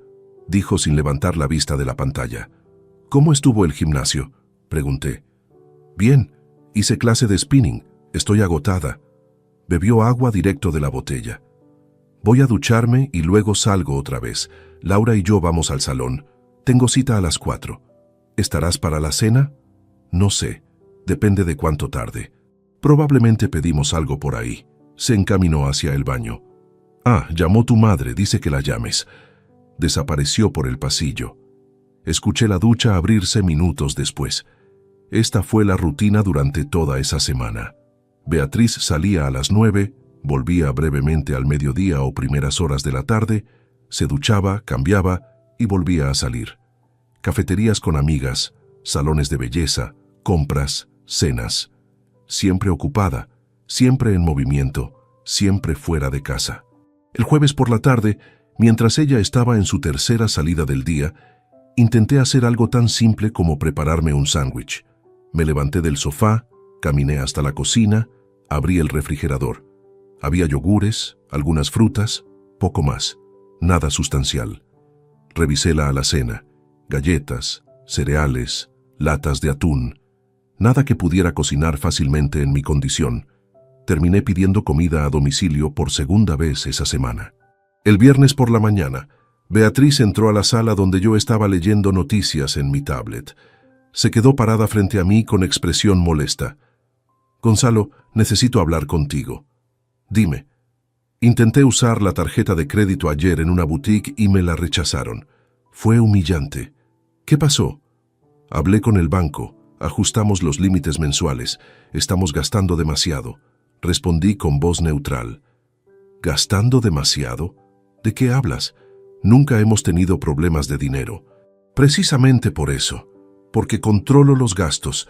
A: dijo sin levantar la vista de la pantalla. «¿Cómo estuvo el gimnasio?», pregunté. «Bien, hice clase de spinning, estoy agotada». Bebió agua directo de la botella. «Voy a ducharme y luego salgo otra vez. Laura y yo vamos al salón. Tengo cita a las 4. ¿Estarás para la cena?» «No sé, depende de cuánto tarde. Probablemente pedimos algo por ahí». Se encaminó hacia el baño. «Ah, llamó tu madre, dice que la llames». Desapareció por el pasillo. Escuché la ducha abrirse minutos después. Esta fue la rutina durante toda esa semana. Beatriz salía a las 9, volvía brevemente al mediodía o primeras horas de la tarde, se duchaba, cambiaba y volvía a salir. Cafeterías con amigas, salones de belleza, compras, cenas. Siempre ocupada, siempre en movimiento, siempre fuera de casa. El jueves por la tarde, mientras ella estaba en su tercera salida del día, intenté hacer algo tan simple como prepararme un sándwich. Me levanté del sofá, caminé hasta la cocina, abrí el refrigerador. Había yogures, algunas frutas, poco más, nada sustancial. Revisé la alacena, galletas, cereales, latas de atún, nada que pudiera cocinar fácilmente en mi condición. Terminé pidiendo comida a domicilio por segunda vez esa semana. El viernes por la mañana, Beatriz entró a la sala donde yo estaba leyendo noticias en mi tablet. Se quedó parada frente a mí con expresión molesta. «Gonzalo, necesito hablar contigo». «Dime». «Intenté usar la tarjeta de crédito ayer en una boutique y me la rechazaron. Fue humillante». «¿Qué pasó?» «Hablé con el banco, ajustamos los límites mensuales. Estamos gastando demasiado», respondí con voz neutral. «¿Gastando demasiado? ¿De qué hablas? Nunca hemos tenido problemas de dinero». «Precisamente por eso, porque controlo los gastos.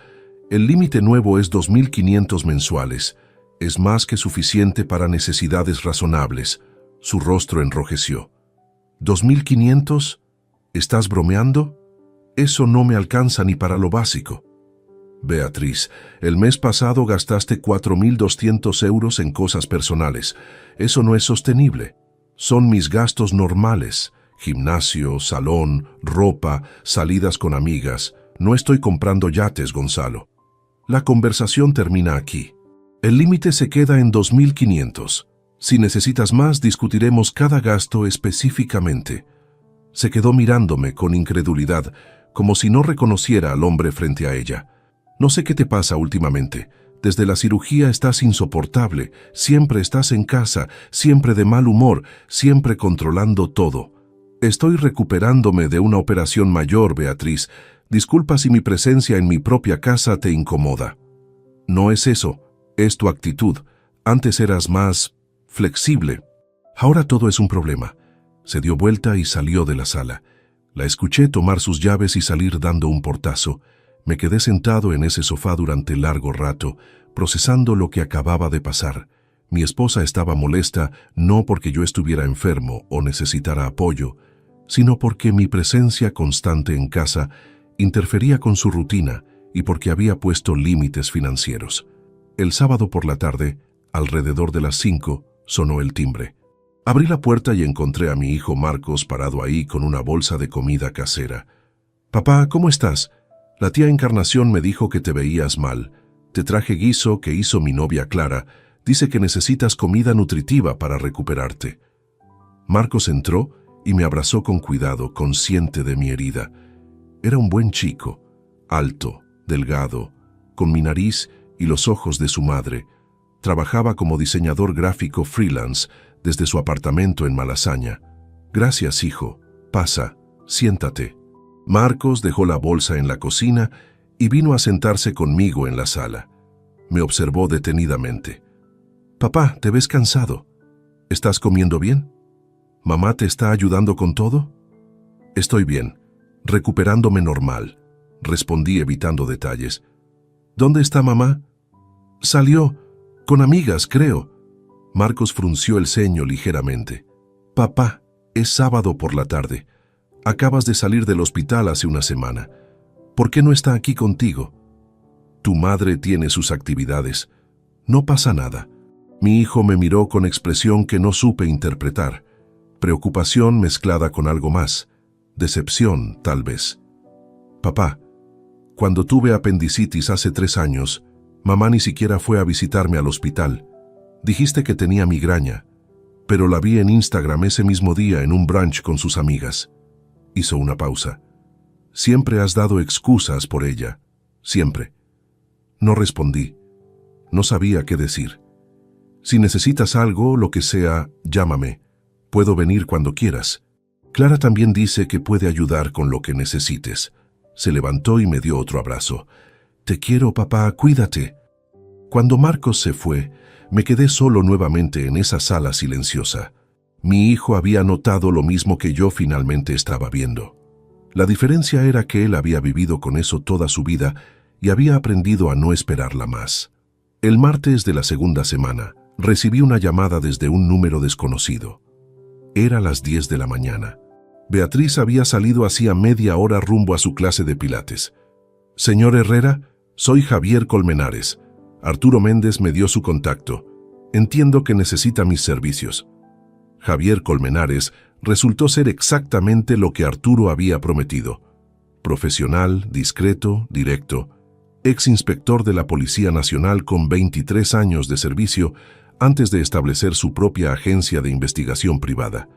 A: El límite nuevo es 2.500 mensuales. Es más que suficiente para necesidades razonables». Su rostro enrojeció. «¿2.500? ¿Estás bromeando? Eso no me alcanza ni para lo básico». «Beatriz, el mes pasado gastaste 4.200 euros en cosas personales. Eso no es sostenible. Son mis gastos normales. Gimnasio, salón, ropa, salidas con amigas. No estoy comprando yates, Gonzalo». La conversación termina aquí. El límite se queda en 2.500. Si necesitas más, discutiremos cada gasto específicamente. Se quedó mirándome con incredulidad, como si no reconociera al hombre frente a ella. No sé qué te pasa últimamente. Desde la cirugía estás insoportable, siempre estás en casa, siempre de mal humor, siempre controlando todo. Estoy recuperándome de una operación mayor, Beatriz. Disculpa si mi presencia en mi propia casa te incomoda. No es eso, es tu actitud. Antes eras más flexible. Ahora todo es un problema. Se dio vuelta y salió de la sala. La escuché tomar sus llaves y salir dando un portazo. Me quedé sentado en ese sofá durante largo rato, procesando lo que acababa de pasar. Mi esposa estaba molesta no porque yo estuviera enfermo o necesitara apoyo, sino porque mi presencia constante en casa interfería con su rutina y porque había puesto límites financieros. El sábado por la tarde, alrededor de las 5, sonó el timbre. Abrí la puerta y encontré a mi hijo Marcos parado ahí con una bolsa de comida casera. «Papá, ¿cómo estás? La tía Encarnación me dijo que te veías mal. Te traje guiso que hizo mi novia Clara. Dice que necesitas comida nutritiva para recuperarte». Marcos entró y me abrazó con cuidado, consciente de mi herida. Era un buen chico, alto, delgado, con mi nariz y los ojos de su madre. Trabajaba como diseñador gráfico freelance desde su apartamento en Malasaña. «Gracias, hijo. Pasa, siéntate». Marcos dejó la bolsa en la cocina y vino a sentarse conmigo en la sala. Me observó detenidamente. «Papá, te ves cansado. ¿Estás comiendo bien? ¿Mamá te está ayudando con todo?» «Estoy bien, recuperándome normal», respondí evitando detalles. «¿Dónde está mamá?» «Salió, con amigas, creo». Marcos frunció el ceño ligeramente. «Papá, es sábado por la tarde. Acabas de salir del hospital hace una semana. ¿Por qué no está aquí contigo?» «Tu madre tiene sus actividades. No pasa nada». Mi hijo me miró con expresión que no supe interpretar. Preocupación mezclada con algo más. Decepción, tal vez. «Papá, cuando tuve apendicitis hace 3 años, mamá ni siquiera fue a visitarme al hospital. Dijiste que tenía migraña, pero la vi en Instagram ese mismo día en un brunch con sus amigas». Hizo una pausa. «Siempre has dado excusas por ella. Siempre». No respondí. No sabía qué decir. «Si necesitas algo, lo que sea, llámame. Puedo venir cuando quieras. Clara también dice que puede ayudar con lo que necesites». Se levantó y me dio otro abrazo. «Te quiero, papá, cuídate». Cuando Marcos se fue, me quedé solo nuevamente en esa sala silenciosa. Mi hijo había notado lo mismo que yo finalmente estaba viendo. La diferencia era que él había vivido con eso toda su vida y había aprendido a no esperarla más. El martes de la segunda semana, recibí una llamada desde un número desconocido. Era las 10 de la mañana. Beatriz había salido hacía media hora rumbo a su clase de pilates. «Señor Herrera, soy Javier Colmenares. Arturo Méndez me dio su contacto. Entiendo que necesita mis servicios». Javier Colmenares resultó ser exactamente lo que Arturo había prometido. Profesional, discreto, directo, ex inspector de la Policía Nacional con 23 años de servicio antes de establecer su propia agencia de investigación privada.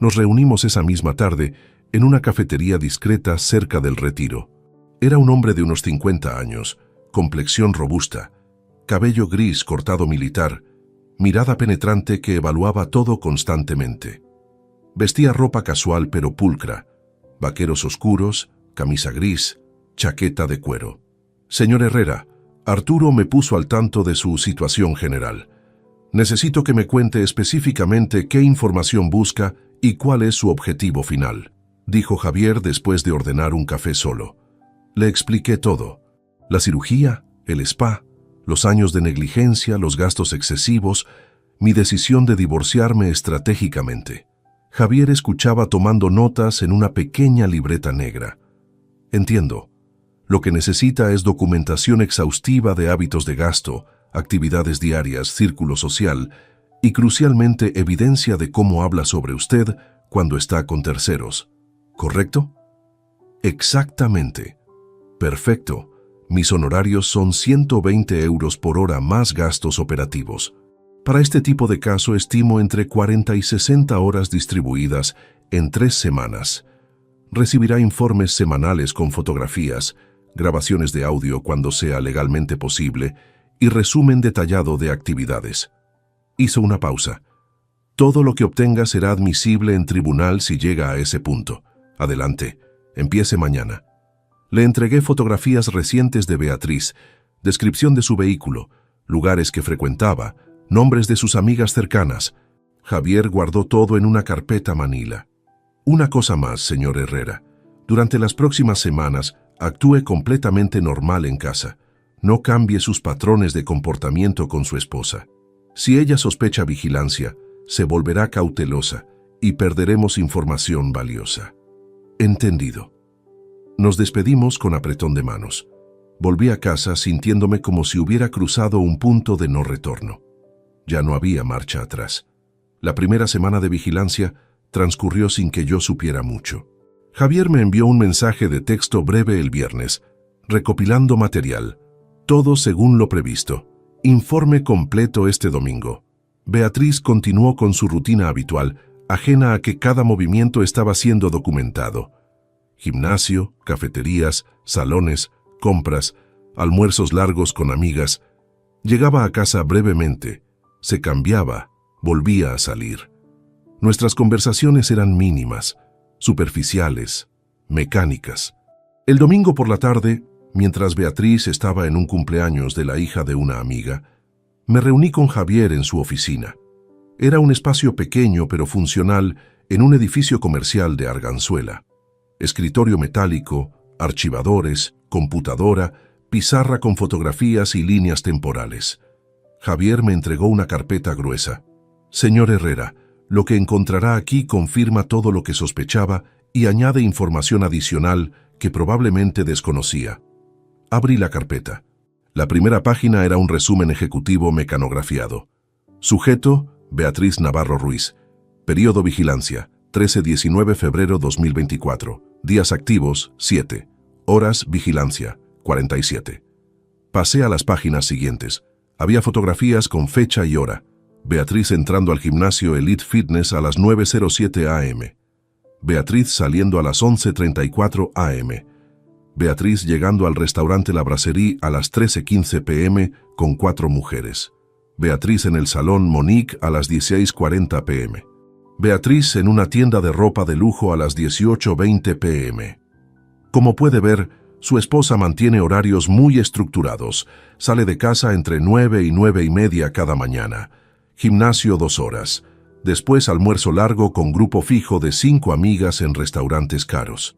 A: Nos reunimos esa misma tarde en una cafetería discreta cerca del Retiro. Era un hombre de unos 50 años, complexión robusta, cabello gris cortado militar, mirada penetrante que evaluaba todo constantemente. Vestía ropa casual pero pulcra, vaqueros oscuros, camisa gris, chaqueta de cuero. «Señor Herrera, Arturo me puso al tanto de su situación general. Necesito que me cuente específicamente qué información busca y cuál es su objetivo final», dijo Javier después de ordenar un café solo. Le expliqué todo: la cirugía, el spa, los años de negligencia, los gastos excesivos, mi decisión de divorciarme estratégicamente. Javier escuchaba tomando notas en una pequeña libreta negra. «Entiendo. Lo que necesita es documentación exhaustiva de hábitos de gasto, actividades diarias, círculo social y, crucialmente, evidencia de cómo habla sobre usted cuando está con terceros. ¿Correcto?» «Exactamente». «Perfecto. Mis honorarios son 120 euros por hora más gastos operativos». Para este tipo de caso estimo entre 40 y 60 horas distribuidas en 3 semanas. Recibirá informes semanales con fotografías, grabaciones de audio cuando sea legalmente posible y resumen detallado de actividades. Hizo una pausa. Todo lo que obtenga será admisible en tribunal si llega a ese punto. Adelante, empiece mañana. Le entregué fotografías recientes de Beatriz, descripción de su vehículo, lugares que frecuentaba, nombres de sus amigas cercanas. Javier guardó todo en una carpeta manila. Una cosa más, señor Herrera. Durante las próximas semanas, actúe completamente normal en casa. No cambie sus patrones de comportamiento con su esposa. Si ella sospecha vigilancia, se volverá cautelosa y perderemos información valiosa. Entendido. Nos despedimos con apretón de manos. Volví a casa sintiéndome como si hubiera cruzado un punto de no retorno. Ya no había marcha atrás. La primera semana de vigilancia transcurrió sin que yo supiera mucho. Javier me envió un mensaje de texto breve el viernes, recopilando material. Todo según lo previsto. Informe completo este domingo. Beatriz continuó con su rutina habitual, ajena a que cada movimiento estaba siendo documentado. Gimnasio, cafeterías, salones, compras, almuerzos largos con amigas. Llegaba a casa brevemente, se cambiaba, volvía a salir. Nuestras conversaciones eran mínimas, superficiales, mecánicas. El domingo por la tarde, mientras Beatriz estaba en un cumpleaños de la hija de una amiga, me reuní con Javier en su oficina. Era un espacio pequeño pero funcional en un edificio comercial de Arganzuela. Escritorio metálico, archivadores, computadora, pizarra con fotografías y líneas temporales. Javier me entregó una carpeta gruesa. Señor Herrera, lo que encontrará aquí confirma todo lo que sospechaba y añade información adicional que probablemente desconocía. Abrí la carpeta. La primera página era un resumen ejecutivo mecanografiado. Sujeto, Beatriz Navarro Ruiz. Período vigilancia, 13-19 febrero 2024. Días activos, 7. Horas vigilancia, 47. Pasé a las páginas siguientes. Había fotografías con fecha y hora. Beatriz entrando al gimnasio Elite Fitness a las 9:07 am. Beatriz saliendo a las 11:34 am. Beatriz llegando al restaurante La Brasserie a las 13:15 pm con 4 mujeres. Beatriz en el salón Monique a las 16:40 pm. Beatriz en una tienda de ropa de lujo a las 18:20 pm. Como puede ver, su esposa mantiene horarios muy estructurados. Sale de casa entre 9 y 9:30 cada mañana. Gimnasio 2 horas. Después almuerzo largo con grupo fijo de 5 amigas en restaurantes caros.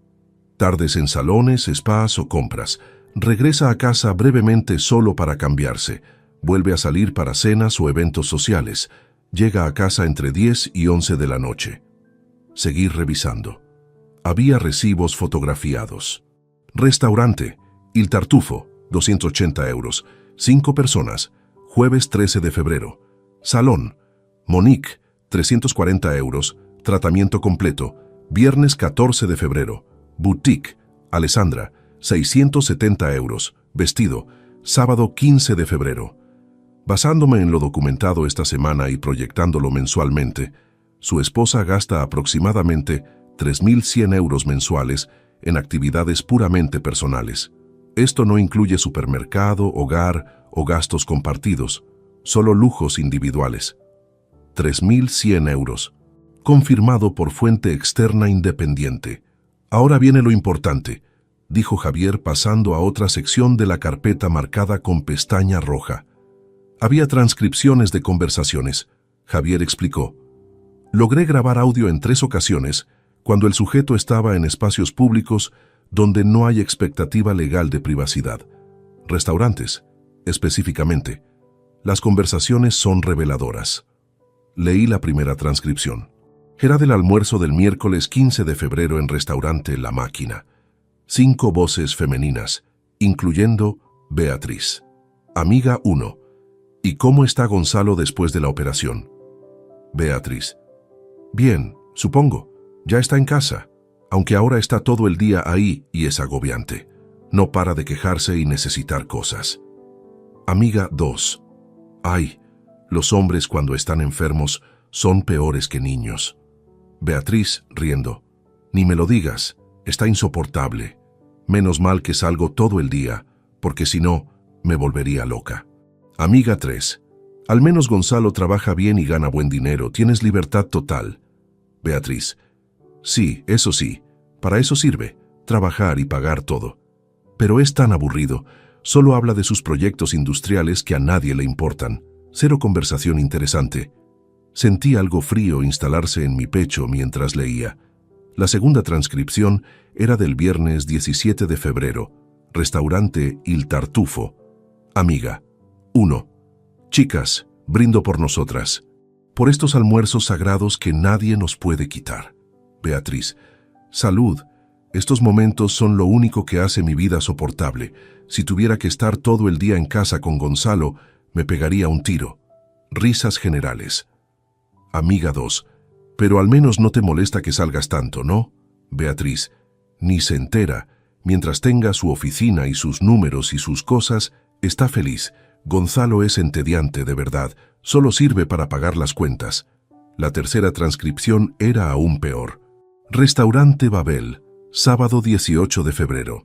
A: Tardes en salones, spas o compras. Regresa a casa brevemente solo para cambiarse. Vuelve a salir para cenas o eventos sociales. Llega a casa entre 10 y 11 de la noche. Seguir revisando. Había recibos fotografiados. Restaurante, Il Tartufo, 280 euros. 5 personas. Jueves 13 de febrero. Salón, Monique, 340 euros. Tratamiento completo. Viernes 14 de febrero. Boutique, Alessandra, 670 euros. Vestido, sábado 15 de febrero. Basándome en lo documentado esta semana y proyectándolo mensualmente, su esposa gasta aproximadamente 3.100 euros mensuales en actividades puramente personales. Esto no incluye supermercado, hogar o gastos compartidos, solo lujos individuales. 3.100 euros. Confirmado por fuente externa independiente. Ahora viene lo importante, dijo Javier pasando a otra sección de la carpeta marcada con pestaña roja. Había transcripciones de conversaciones. Javier explicó. Logré grabar audio en 3 ocasiones cuando el sujeto estaba en espacios públicos donde no hay expectativa legal de privacidad. Restaurantes, específicamente. Las conversaciones son reveladoras. Leí la primera transcripción. Era del almuerzo del miércoles 15 de febrero en restaurante La Máquina. 5 voces femeninas, incluyendo Beatriz. Amiga 1. ¿Y cómo está Gonzalo después de la operación? Beatriz. Bien, supongo. Ya está en casa, aunque ahora está todo el día ahí y es agobiante. No para de quejarse y necesitar cosas. Amiga 2. Ay, Los hombres cuando están enfermos son peores que niños. Beatriz, riendo. Ni me lo digas, está insoportable. Menos mal que salgo todo el día, porque si no, me volvería loca. Amiga 3. Al menos Gonzalo trabaja bien y gana buen dinero, tienes libertad total. Beatriz. Sí, eso sí, para eso sirve, trabajar y pagar todo. Pero es tan aburrido, solo habla de sus proyectos industriales que a nadie le importan. Cero conversación interesante. Sentí algo frío instalarse en mi pecho mientras leía. La segunda transcripción era del viernes 17 de febrero. Restaurante Il Tartufo. Amiga. 1. Chicas, brindo por nosotras. Por estos almuerzos sagrados que nadie nos puede quitar. Beatriz. Salud. Estos momentos son lo único que hace mi vida soportable. Si tuviera que estar todo el día en casa con Gonzalo, me pegaría un tiro. Risas generales. Amiga 2. Pero al menos no te molesta que salgas tanto, ¿no? Beatriz. Ni se entera. Mientras tenga su oficina y sus números y sus cosas, está feliz. Gonzalo es entediante, de verdad. Solo sirve para pagar las cuentas. La tercera transcripción era aún peor. Restaurante Babel. Sábado 18 de febrero.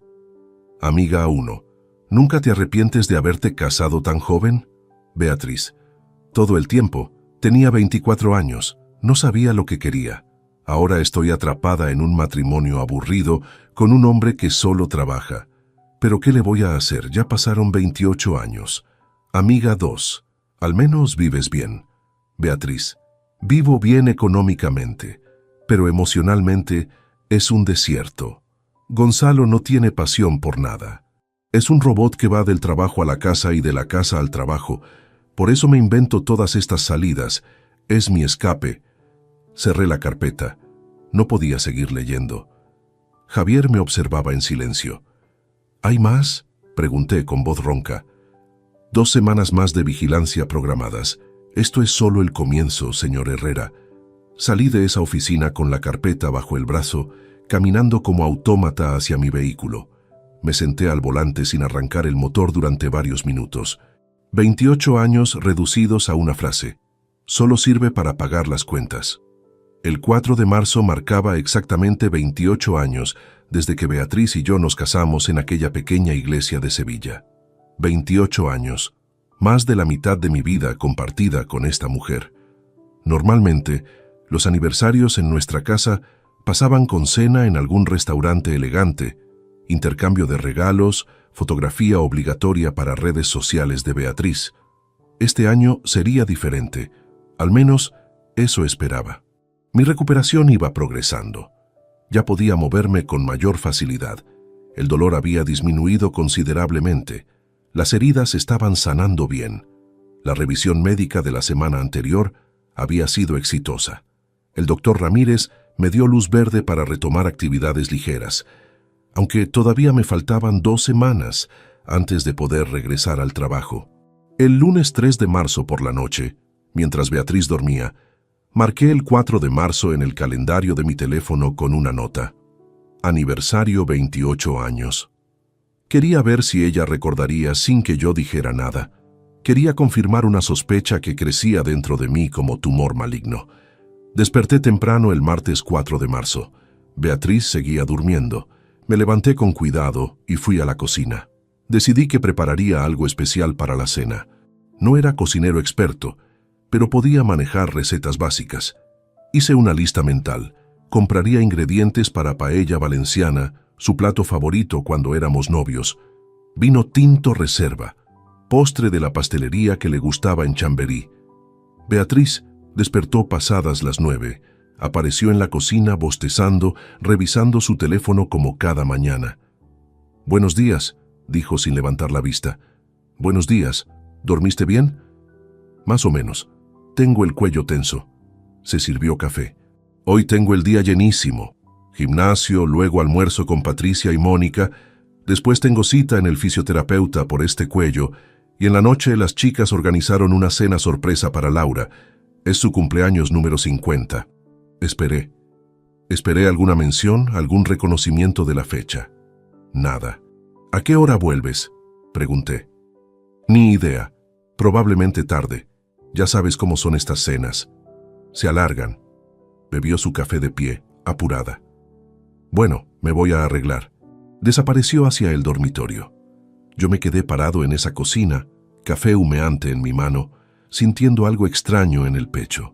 A: Amiga 1. ¿Nunca te arrepientes de haberte casado tan joven? Beatriz. Todo el tiempo. Tenía 24 años. No sabía lo que quería. Ahora estoy atrapada en un matrimonio aburrido con un hombre que solo trabaja. Pero ¿qué le voy a hacer? Ya pasaron 28 años. Amiga 2. Al menos vives bien. Beatriz. Vivo bien económicamente, pero emocionalmente es un desierto. Gonzalo no tiene pasión por nada. Es un robot que va del trabajo a la casa y de la casa al trabajo. Por eso me invento todas estas salidas. Es mi escape. Cerré la carpeta. No podía seguir leyendo. Javier me observaba en silencio. ¿Hay más?, pregunté con voz ronca. 2 semanas más de vigilancia programadas. Esto es solo el comienzo, señor Herrera. Salí de esa oficina con la carpeta bajo el brazo, caminando como autómata hacia mi vehículo. Me senté al volante sin arrancar el motor durante varios minutos. 28 años reducidos a una frase. Solo sirve para pagar las cuentas. El 4 de marzo marcaba exactamente 28 años desde que Beatriz y yo nos casamos en aquella pequeña iglesia de Sevilla. 28 años, más de la mitad de mi vida compartida con esta mujer. Normalmente, los aniversarios en nuestra casa pasaban con cena en algún restaurante elegante, intercambio de regalos, fotografía obligatoria para redes sociales de Beatriz. Este año sería diferente, al menos eso esperaba. Mi recuperación iba progresando. Ya podía moverme con mayor facilidad. El dolor había disminuido considerablemente. Las heridas estaban sanando bien. La revisión médica de la semana anterior había sido exitosa. El doctor Ramírez me dio luz verde para retomar actividades ligeras, aunque todavía me faltaban 2 semanas antes de poder regresar al trabajo. El lunes 3 de marzo por la noche, mientras Beatriz dormía, marqué el 4 de marzo en el calendario de mi teléfono con una nota. Aniversario 28 años. Quería ver si ella recordaría sin que yo dijera nada. Quería confirmar una sospecha que crecía dentro de mí como tumor maligno. Desperté temprano el martes 4 de marzo. Beatriz seguía durmiendo. Me levanté con cuidado y fui a la cocina. Decidí que prepararía algo especial para la cena. No era cocinero experto, pero podía manejar recetas básicas. Hice una lista mental. Compraría ingredientes para paella valenciana, su plato favorito cuando éramos novios. Vino tinto reserva, postre de la pastelería que le gustaba en Chamberí. Beatriz despertó pasadas las 9. Apareció en la cocina bostezando, revisando su teléfono como cada mañana. «Buenos días», dijo sin levantar la vista. «Buenos días. ¿Dormiste bien?» «Más o menos. Tengo el cuello tenso». Se sirvió café. «Hoy tengo el día llenísimo. Gimnasio, luego almuerzo con Patricia y Mónica. Después tengo cita en el fisioterapeuta por este cuello y en la noche las chicas organizaron una cena sorpresa para Laura. Es su cumpleaños número 50. Esperé. Esperé alguna mención, algún reconocimiento de la fecha. Nada. «¿A qué hora vuelves?», pregunté. «Ni idea. Probablemente tarde. Ya sabes cómo son estas cenas. Se alargan. Bebió su café de pie, apurada. Bueno, me voy a arreglar. Desapareció hacia el dormitorio. Yo me quedé parado en esa cocina, café humeante en mi mano, sintiendo algo extraño en el pecho.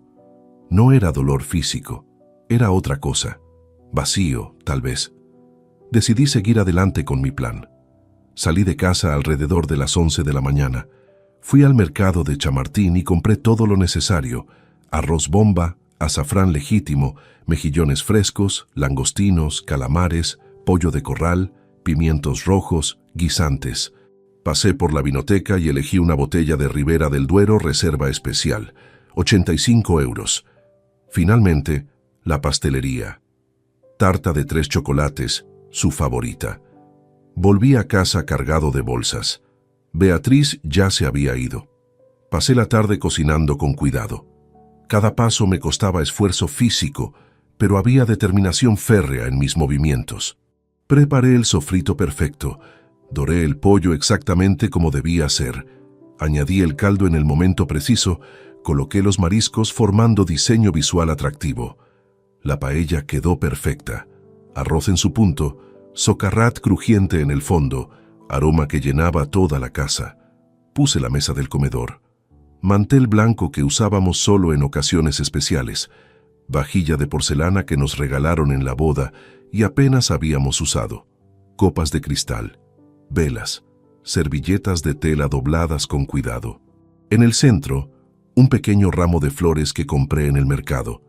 A: No era dolor físico, era otra cosa. Vacío, tal vez. Decidí seguir adelante con mi plan. Salí de casa alrededor de las 11 de la mañana. Fui al mercado de Chamartín y compré todo lo necesario: arroz bomba, azafrán legítimo, mejillones frescos, langostinos, calamares, pollo de corral, pimientos rojos, guisantes. Pasé por la vinoteca y elegí una botella de Ribera del Duero Reserva Especial, 85 euros. Finalmente, la pastelería. Tarta de 3 chocolates, su favorita. Volví a casa cargado de bolsas. Beatriz ya se había ido. Pasé la tarde cocinando con cuidado. Cada paso me costaba esfuerzo físico, pero había determinación férrea en mis movimientos. Preparé el sofrito perfecto, doré el pollo exactamente como debía ser, añadí el caldo en el momento preciso, coloqué los mariscos formando diseño visual atractivo. La paella quedó perfecta, arroz en su punto, socarrat crujiente en el fondo, aroma que llenaba toda la casa. Puse la mesa del comedor. Mantel blanco que usábamos solo en ocasiones especiales, vajilla de porcelana que nos regalaron en la boda y apenas habíamos usado, copas de cristal, velas, servilletas de tela dobladas con cuidado. En el centro, un pequeño ramo de flores que compré en el mercado.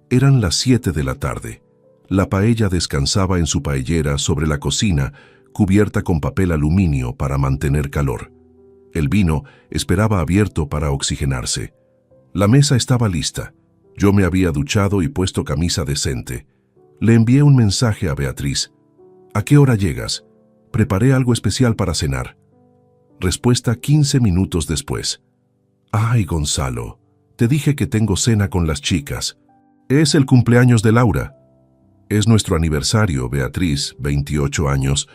A: Eran las 7 de la tarde. La paella descansaba en su paellera sobre la cocina, cubierta con papel aluminio para mantener calor. El vino esperaba abierto para oxigenarse. La mesa estaba lista. Yo me había duchado y puesto camisa decente. Le envié un mensaje a Beatriz. ¿A qué hora llegas? Preparé algo especial para cenar. Respuesta 15 minutos después. Ay, Gonzalo, te dije que tengo cena con las chicas. Es el cumpleaños de Laura. Es nuestro aniversario, Beatriz, 28 años.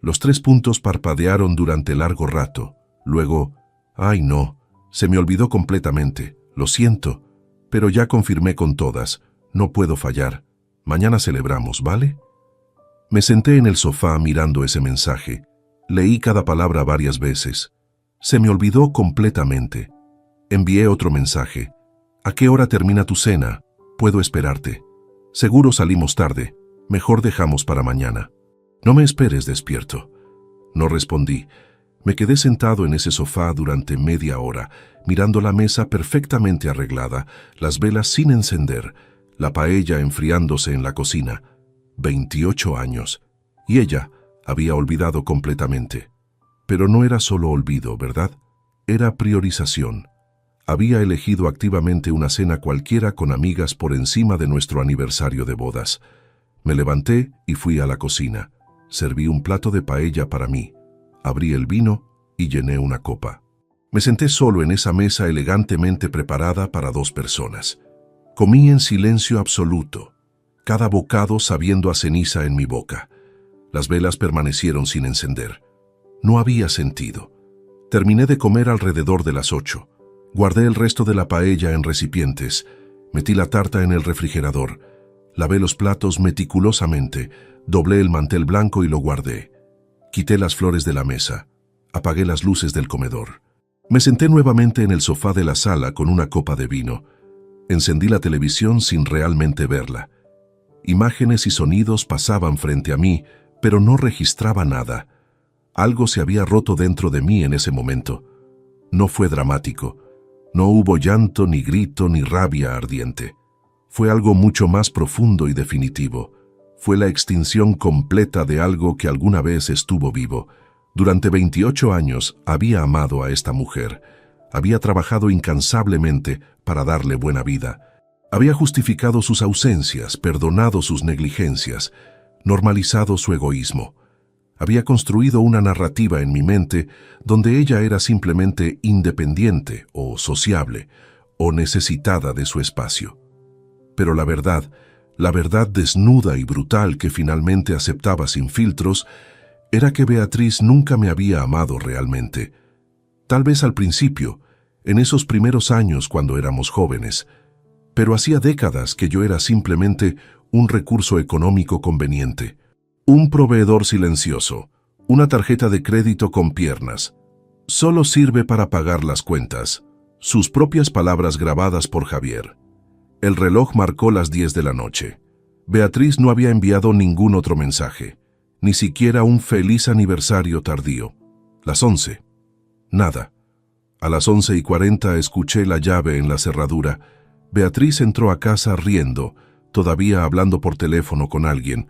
A: Los 3 puntos parpadearon durante largo rato. Luego, ay no, se me olvidó completamente. Lo siento, pero ya confirmé con todas. No puedo fallar. Mañana celebramos, ¿vale? Me senté en el sofá mirando ese mensaje. Leí cada palabra varias veces. Se me olvidó completamente. Envié otro mensaje. ¿A qué hora termina tu cena? Puedo esperarte. Seguro salimos tarde. Mejor dejamos para mañana. No me esperes despierto. No respondí. Me quedé sentado en ese sofá durante media hora, mirando la mesa perfectamente arreglada, las velas sin encender, la paella enfriándose en la cocina. 28 años. Y ella había olvidado completamente. Pero no era solo olvido, ¿verdad? Era priorización. Había elegido activamente una cena cualquiera con amigas por encima de nuestro aniversario de bodas. Me levanté y fui a la cocina. Serví un plato de paella para mí. Abrí el vino y llené una copa. Me senté solo en esa mesa elegantemente preparada para 2 personas. Comí en silencio absoluto, cada bocado sabiendo a ceniza en mi boca. Las velas permanecieron sin encender. No había sentido. Terminé de comer alrededor de las 8. Guardé el resto de la paella en recipientes. Metí la tarta en el refrigerador. Lavé los platos meticulosamente. Doblé el mantel blanco y lo guardé. Quité las flores de la mesa. Apagué las luces del comedor. Me senté nuevamente en el sofá de la sala con una copa de vino. Encendí la televisión sin realmente verla. Imágenes y sonidos pasaban frente a mí, pero no registraba nada. Algo se había roto dentro de mí en ese momento. No fue dramático. No hubo llanto, ni grito, ni rabia ardiente. Fue algo mucho más profundo y definitivo. Fue la extinción completa de algo que alguna vez estuvo vivo. Durante 28 años había amado a esta mujer. Había trabajado incansablemente para darle buena vida. Había justificado sus ausencias, perdonado sus negligencias, normalizado su egoísmo. Había construido una narrativa en mi mente donde ella era simplemente independiente o sociable o necesitada de su espacio. Pero la verdad desnuda y brutal que finalmente aceptaba sin filtros, era que Beatriz nunca me había amado realmente. Tal vez al principio, en esos primeros años cuando éramos jóvenes, pero hacía décadas que yo era simplemente un recurso económico conveniente, un proveedor silencioso, una tarjeta de crédito con piernas. Solo sirve para pagar las cuentas. Sus propias palabras grabadas por Javier. El reloj marcó las 10 de la noche. Beatriz no había enviado ningún otro mensaje, ni siquiera un feliz aniversario tardío. Las 11. Nada. A las 11:40 escuché la llave en la cerradura. Beatriz entró a casa riendo, todavía hablando por teléfono con alguien.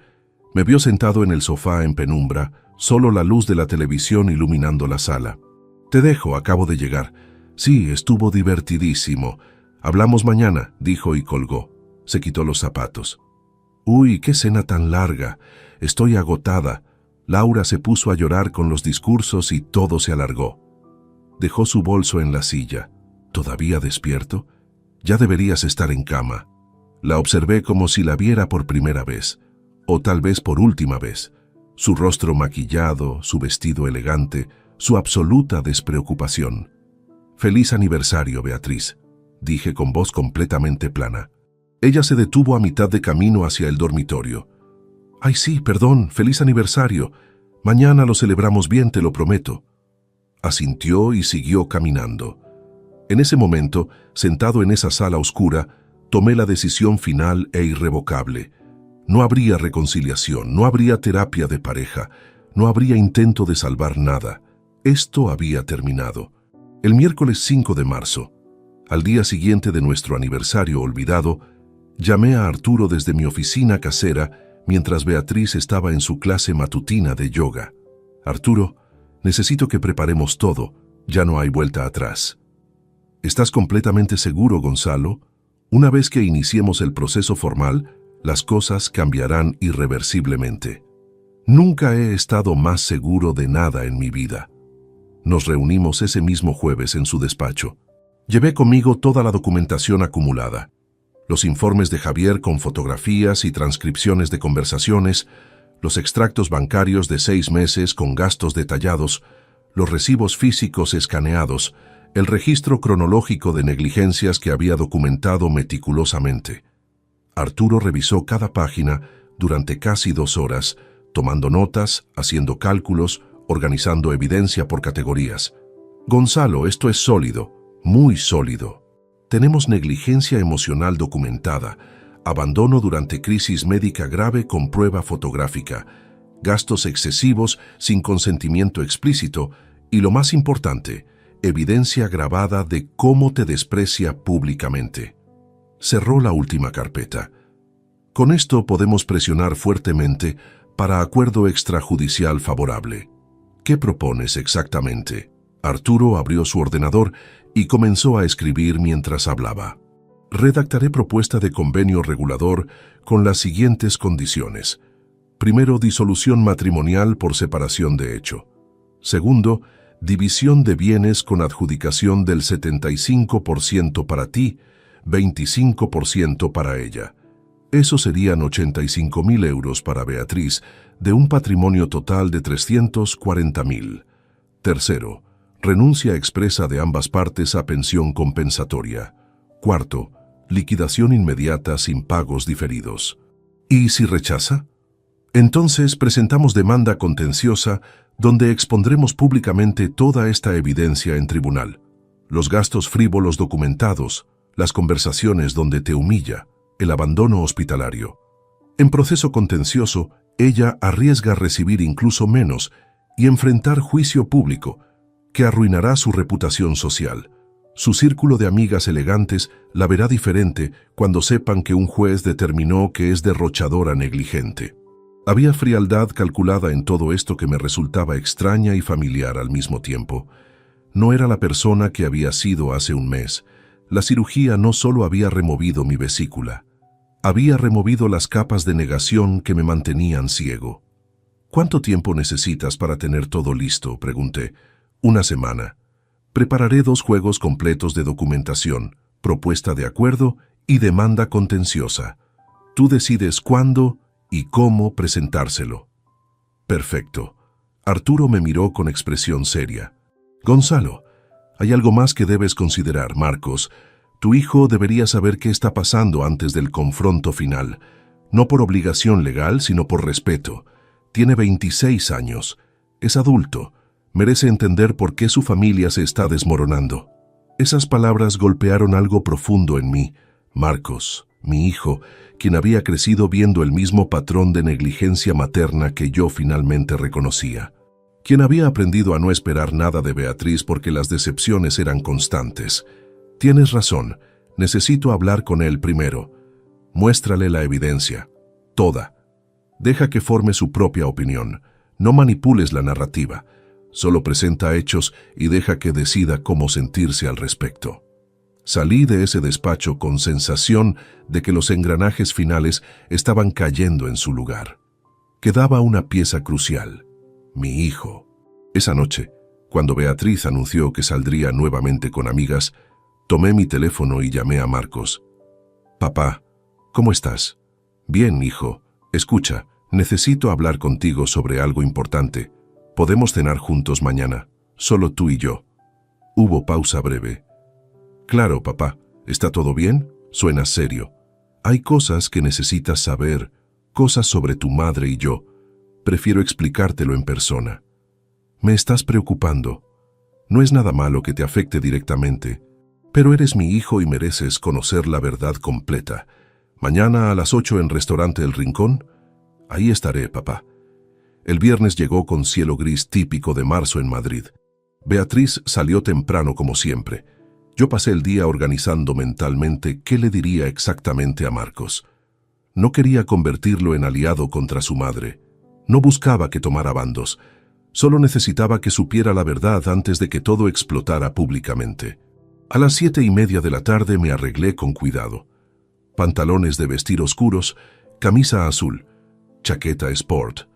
A: Me vio sentado en el sofá en penumbra, solo la luz de la televisión iluminando la sala. «Te dejo, acabo de llegar». «Sí, estuvo divertidísimo. Hablamos mañana», dijo y colgó. Se quitó los zapatos. «Uy, qué cena tan larga. Estoy agotada». Laura se puso a llorar con los discursos y todo se alargó. Dejó su bolso en la silla. ¿Todavía despierto? Ya deberías estar en cama. La observé como si la viera por primera vez, o tal vez por última vez. Su rostro maquillado, su vestido elegante, su absoluta despreocupación. «Feliz aniversario, Beatriz», dije con voz completamente plana. Ella se detuvo a mitad de camino hacia el dormitorio. «Ay, sí, perdón, feliz aniversario. Mañana lo celebramos bien, te lo prometo». Asintió y siguió caminando. En ese momento, sentado en esa sala oscura, tomé la decisión final e irrevocable. No habría reconciliación, no habría terapia de pareja, no habría intento de salvar nada. Esto había terminado. El miércoles 5 de marzo, al día siguiente de nuestro aniversario olvidado, llamé a Arturo desde mi oficina casera mientras Beatriz estaba en su clase matutina de yoga. «Arturo, necesito que preparemos todo, ya no hay vuelta atrás». «¿Estás completamente seguro, Gonzalo? Una vez que iniciemos el proceso formal, las cosas cambiarán irreversiblemente». Nunca he estado más seguro de nada en mi vida. Nos reunimos ese mismo jueves en su despacho. Llevé conmigo toda la documentación acumulada. Los informes de Javier con fotografías y transcripciones de conversaciones, los extractos bancarios de 6 meses con gastos detallados, los recibos físicos escaneados, el registro cronológico de negligencias que había documentado meticulosamente. Arturo revisó cada página durante casi 2 horas, tomando notas, haciendo cálculos, organizando evidencia por categorías. «Gonzalo, esto es sólido, muy sólido. Tenemos negligencia emocional documentada, abandono durante crisis médica grave con prueba fotográfica, gastos excesivos sin consentimiento explícito y, lo más importante, evidencia grabada de cómo te desprecia públicamente». Cerró la última carpeta. «Con esto podemos presionar fuertemente para acuerdo extrajudicial favorable». «¿Qué propones exactamente?» Arturo abrió su ordenador y comenzó a escribir mientras hablaba. «Redactaré propuesta de convenio regulador con las siguientes condiciones. Primero, disolución matrimonial por separación de hecho. Segundo, división de bienes con adjudicación del 75% para ti, 25% para ella. Eso serían 85.000 euros para Beatriz, de un patrimonio total de 340.000. Tercero, renuncia expresa de ambas partes a pensión compensatoria. Cuarto, liquidación inmediata sin pagos diferidos. ¿Y si rechaza? Entonces presentamos demanda contenciosa donde expondremos públicamente toda esta evidencia en tribunal. Los gastos frívolos documentados, las conversaciones donde te humilla, el abandono hospitalario. En proceso contencioso, ella arriesga recibir incluso menos y enfrentar juicio público, que arruinará su reputación social. Su círculo de amigas elegantes la verá diferente cuando sepan que un juez determinó que es derrochadora negligente. Había frialdad calculada en todo esto que me resultaba extraña y familiar al mismo tiempo. No era la persona que había sido hace un mes. La cirugía no solo había removido mi vesícula, había removido las capas de negación que me mantenían ciego. «¿Cuánto tiempo necesitas para tener todo listo?», pregunté. «1 semana. Prepararé 2 juegos completos de documentación, propuesta de acuerdo y demanda contenciosa. Tú decides cuándo y cómo presentárselo». «Perfecto». Arturo me miró con expresión seria. «Gonzalo, Hay algo más que debes considerar, Marcos. Tu hijo debería saber qué está pasando antes del confronto final. No por obligación legal, sino por respeto. Tiene 26 años. Es adulto. Merece entender por qué su familia se está desmoronando. Esas palabras golpearon algo profundo en mí. Marcos, mi hijo, quien había crecido viendo el mismo patrón de negligencia materna que yo finalmente reconocía. Quien había aprendido a no esperar nada de Beatriz porque las decepciones eran constantes. Tienes razón, necesito hablar con él primero. Muéstrale la evidencia, toda. Deja que forme su propia opinión. No manipules la narrativa. Solo presenta hechos y deja que decida cómo sentirse al respecto. Salí de ese despacho con sensación de que los engranajes finales estaban cayendo en su lugar. Quedaba una pieza crucial: mi hijo. Esa noche, cuando Beatriz anunció que saldría nuevamente con amigas, tomé mi teléfono y llamé a Marcos. «Papá, ¿cómo estás?» «Bien, hijo. Escucha, necesito hablar contigo sobre algo importante. Podemos cenar juntos mañana, solo tú y yo». Hubo pausa breve. «Claro, papá. ¿Está todo bien?» Suena serio. «Hay cosas que necesitas saber, cosas sobre tu madre y yo. Prefiero explicártelo en persona. Me estás preocupando. No es nada malo que te afecte directamente, pero eres mi hijo y mereces conocer la verdad completa. Mañana a las 8 en Restaurante El Rincón. Ahí estaré, papá». El viernes llegó con cielo gris típico de marzo en Madrid. Beatriz salió temprano como siempre. Yo pasé el día organizando mentalmente qué le diría exactamente a Marcos. No quería convertirlo en aliado contra su madre. No buscaba que tomara bandos. Solo necesitaba que supiera la verdad antes de que todo explotara públicamente. A las 7:30 de la tarde me arreglé con cuidado. Pantalones de vestir oscuros, camisa azul, chaqueta sport.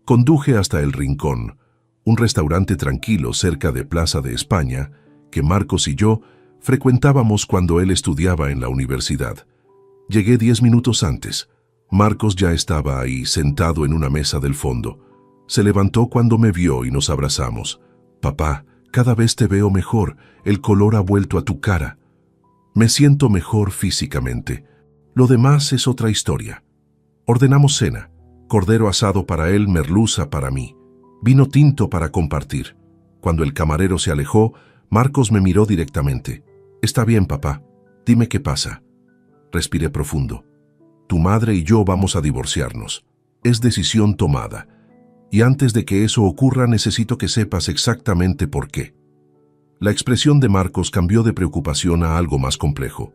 A: Conduje hasta El Rincón, un restaurante tranquilo cerca de Plaza de España, que Marcos y yo frecuentábamos cuando él estudiaba en la universidad. Llegué 10 minutos antes. Marcos ya estaba ahí, sentado en una mesa del fondo. Se levantó cuando me vio y nos abrazamos. «Papá, cada vez te veo mejor, el color ha vuelto a tu cara». «Me siento mejor físicamente. Lo demás es otra historia». Ordenamos cena. Cordero asado para él, merluza para mí. Vino tinto para compartir. Cuando el camarero se alejó, Marcos me miró directamente. «Está bien, papá. Dime qué pasa». Respiré profundo. «Tu madre y yo vamos a divorciarnos. Es decisión tomada. Y antes de que eso ocurra necesito que sepas exactamente por qué». La expresión de Marcos cambió de preocupación a algo más complejo.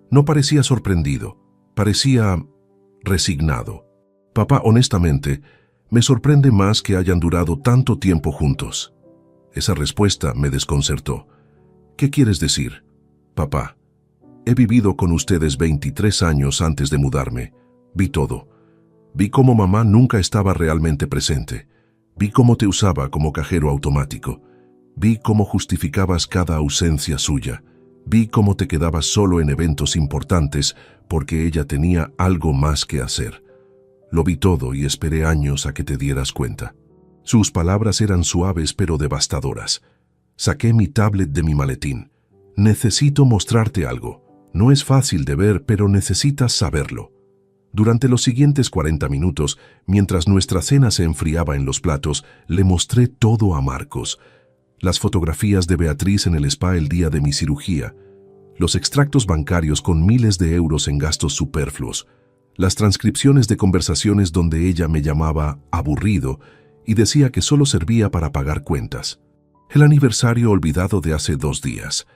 A: No parecía sorprendido, parecía resignado. «Papá, honestamente, me sorprende más que hayan durado tanto tiempo juntos». Esa respuesta me desconcertó. «¿Qué quieres decir?» «Papá, he vivido con ustedes 23 años antes de mudarme. Vi todo. Vi cómo mamá nunca estaba realmente presente. Vi cómo te usaba como cajero automático. Vi cómo justificabas cada ausencia suya. Vi cómo te quedabas solo en eventos importantes porque ella tenía algo más que hacer. Lo vi todo y esperé años a que te dieras cuenta». Sus palabras eran suaves pero devastadoras. Saqué mi tablet de mi maletín. «Necesito mostrarte algo. No es fácil de ver, pero necesitas saberlo». Durante los siguientes 40 minutos, mientras nuestra cena se enfriaba en los platos, le mostré todo a Marcos. Las fotografías de Beatriz en el spa el día de mi cirugía, los extractos bancarios con miles de euros en gastos superfluos, las transcripciones de conversaciones donde ella me llamaba aburrido y decía que solo servía para pagar cuentas. El aniversario olvidado de hace 2 días.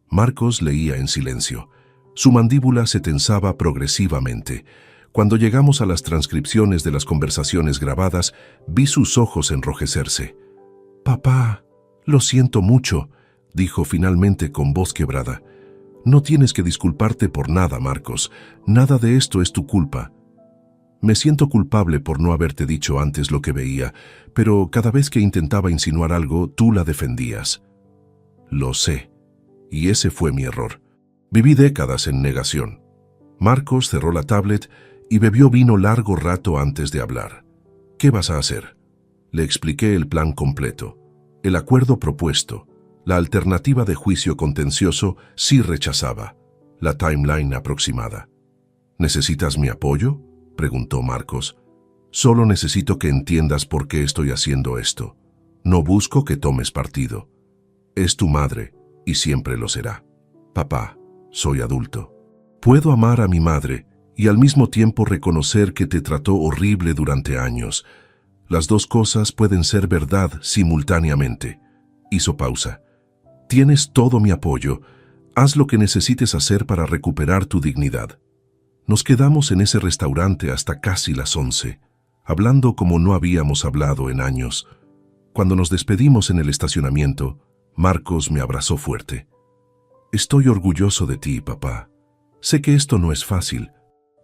A: Marcos leía en silencio. Su mandíbula se tensaba progresivamente. Cuando llegamos a las transcripciones de las conversaciones grabadas, vi sus ojos enrojecerse. «Papá, lo siento mucho», dijo finalmente con voz quebrada. «No tienes que disculparte por nada, Marcos. Nada de esto es tu culpa. Me siento culpable por no haberte dicho antes lo que veía, pero cada vez que intentaba insinuar algo, tú la defendías». «Lo sé. Y ese fue mi error. Viví décadas en negación». Marcos cerró la tablet y bebió vino largo rato antes de hablar. «¿Qué vas a hacer?». Le expliqué el plan completo, el acuerdo propuesto, La alternativa de juicio contencioso sí rechazaba la timeline aproximada. ¿Necesitas mi apoyo?, preguntó Marcos. Solo necesito que entiendas por qué estoy haciendo esto. No busco que tomes partido. Es tu madre y siempre lo será. Papá, soy adulto. Puedo amar a mi madre y al mismo tiempo reconocer que te trató horrible durante años. Las dos cosas pueden ser verdad simultáneamente. Hizo pausa. Tienes todo mi apoyo. Haz lo que necesites hacer para recuperar tu dignidad. Nos quedamos en ese restaurante hasta casi las 11, hablando como no habíamos hablado en años. Cuando nos despedimos en el estacionamiento, Marcos me abrazó fuerte. Estoy orgulloso de ti, papá. Sé que esto no es fácil.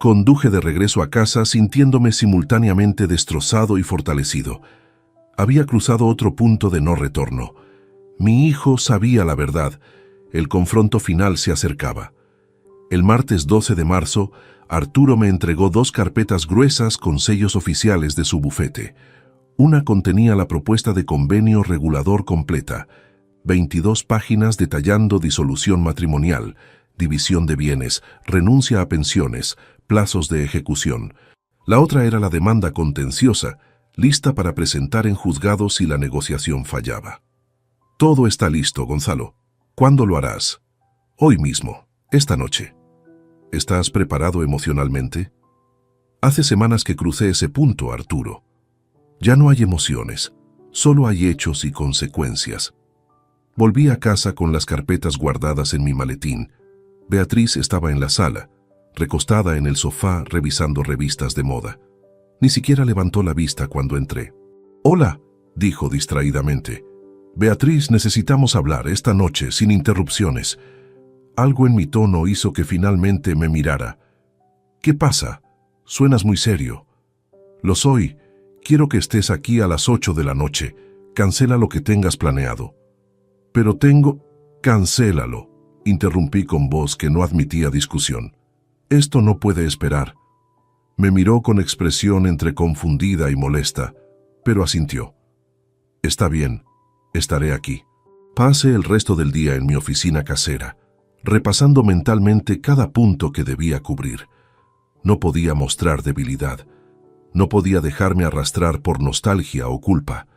A: Conduje de regreso a casa sintiéndome simultáneamente destrozado y fortalecido. Había cruzado otro punto de no retorno. Mi hijo sabía la verdad. El confronto final se acercaba. El martes 12 de marzo, Arturo me entregó 2 carpetas gruesas con sellos oficiales de su bufete. Una contenía la propuesta de convenio regulador completa, 22 páginas detallando disolución matrimonial, división de bienes, renuncia a pensiones, plazos de ejecución. La otra era la demanda contenciosa, lista para presentar en juzgado si la negociación fallaba. Todo está listo, Gonzalo. ¿Cuándo lo harás? Hoy mismo, esta noche. ¿Estás preparado emocionalmente? Hace semanas que crucé ese punto, Arturo. Ya no hay emociones, solo hay hechos y consecuencias. Volví a casa con las carpetas guardadas en mi maletín. Beatriz estaba en la sala, recostada en el sofá revisando revistas de moda. Ni siquiera levantó la vista cuando entré. «Hola», dijo distraídamente. «Beatriz, necesitamos hablar esta noche sin interrupciones». Algo en mi tono hizo que finalmente me mirara. «¿Qué pasa? Suenas muy serio». «Lo soy. Quiero que estés aquí a las 8 de la noche. Cancela lo que tengas planeado». «Pero tengo...» «Cancélalo», interrumpí con voz que no admitía discusión. «Esto no puede esperar». Me miró con expresión entre confundida y molesta, pero asintió. «Está bien, estaré aquí». Pasé el resto del día en mi oficina casera, repasando mentalmente cada punto que debía cubrir. No podía mostrar debilidad. No podía dejarme arrastrar por nostalgia o culpa.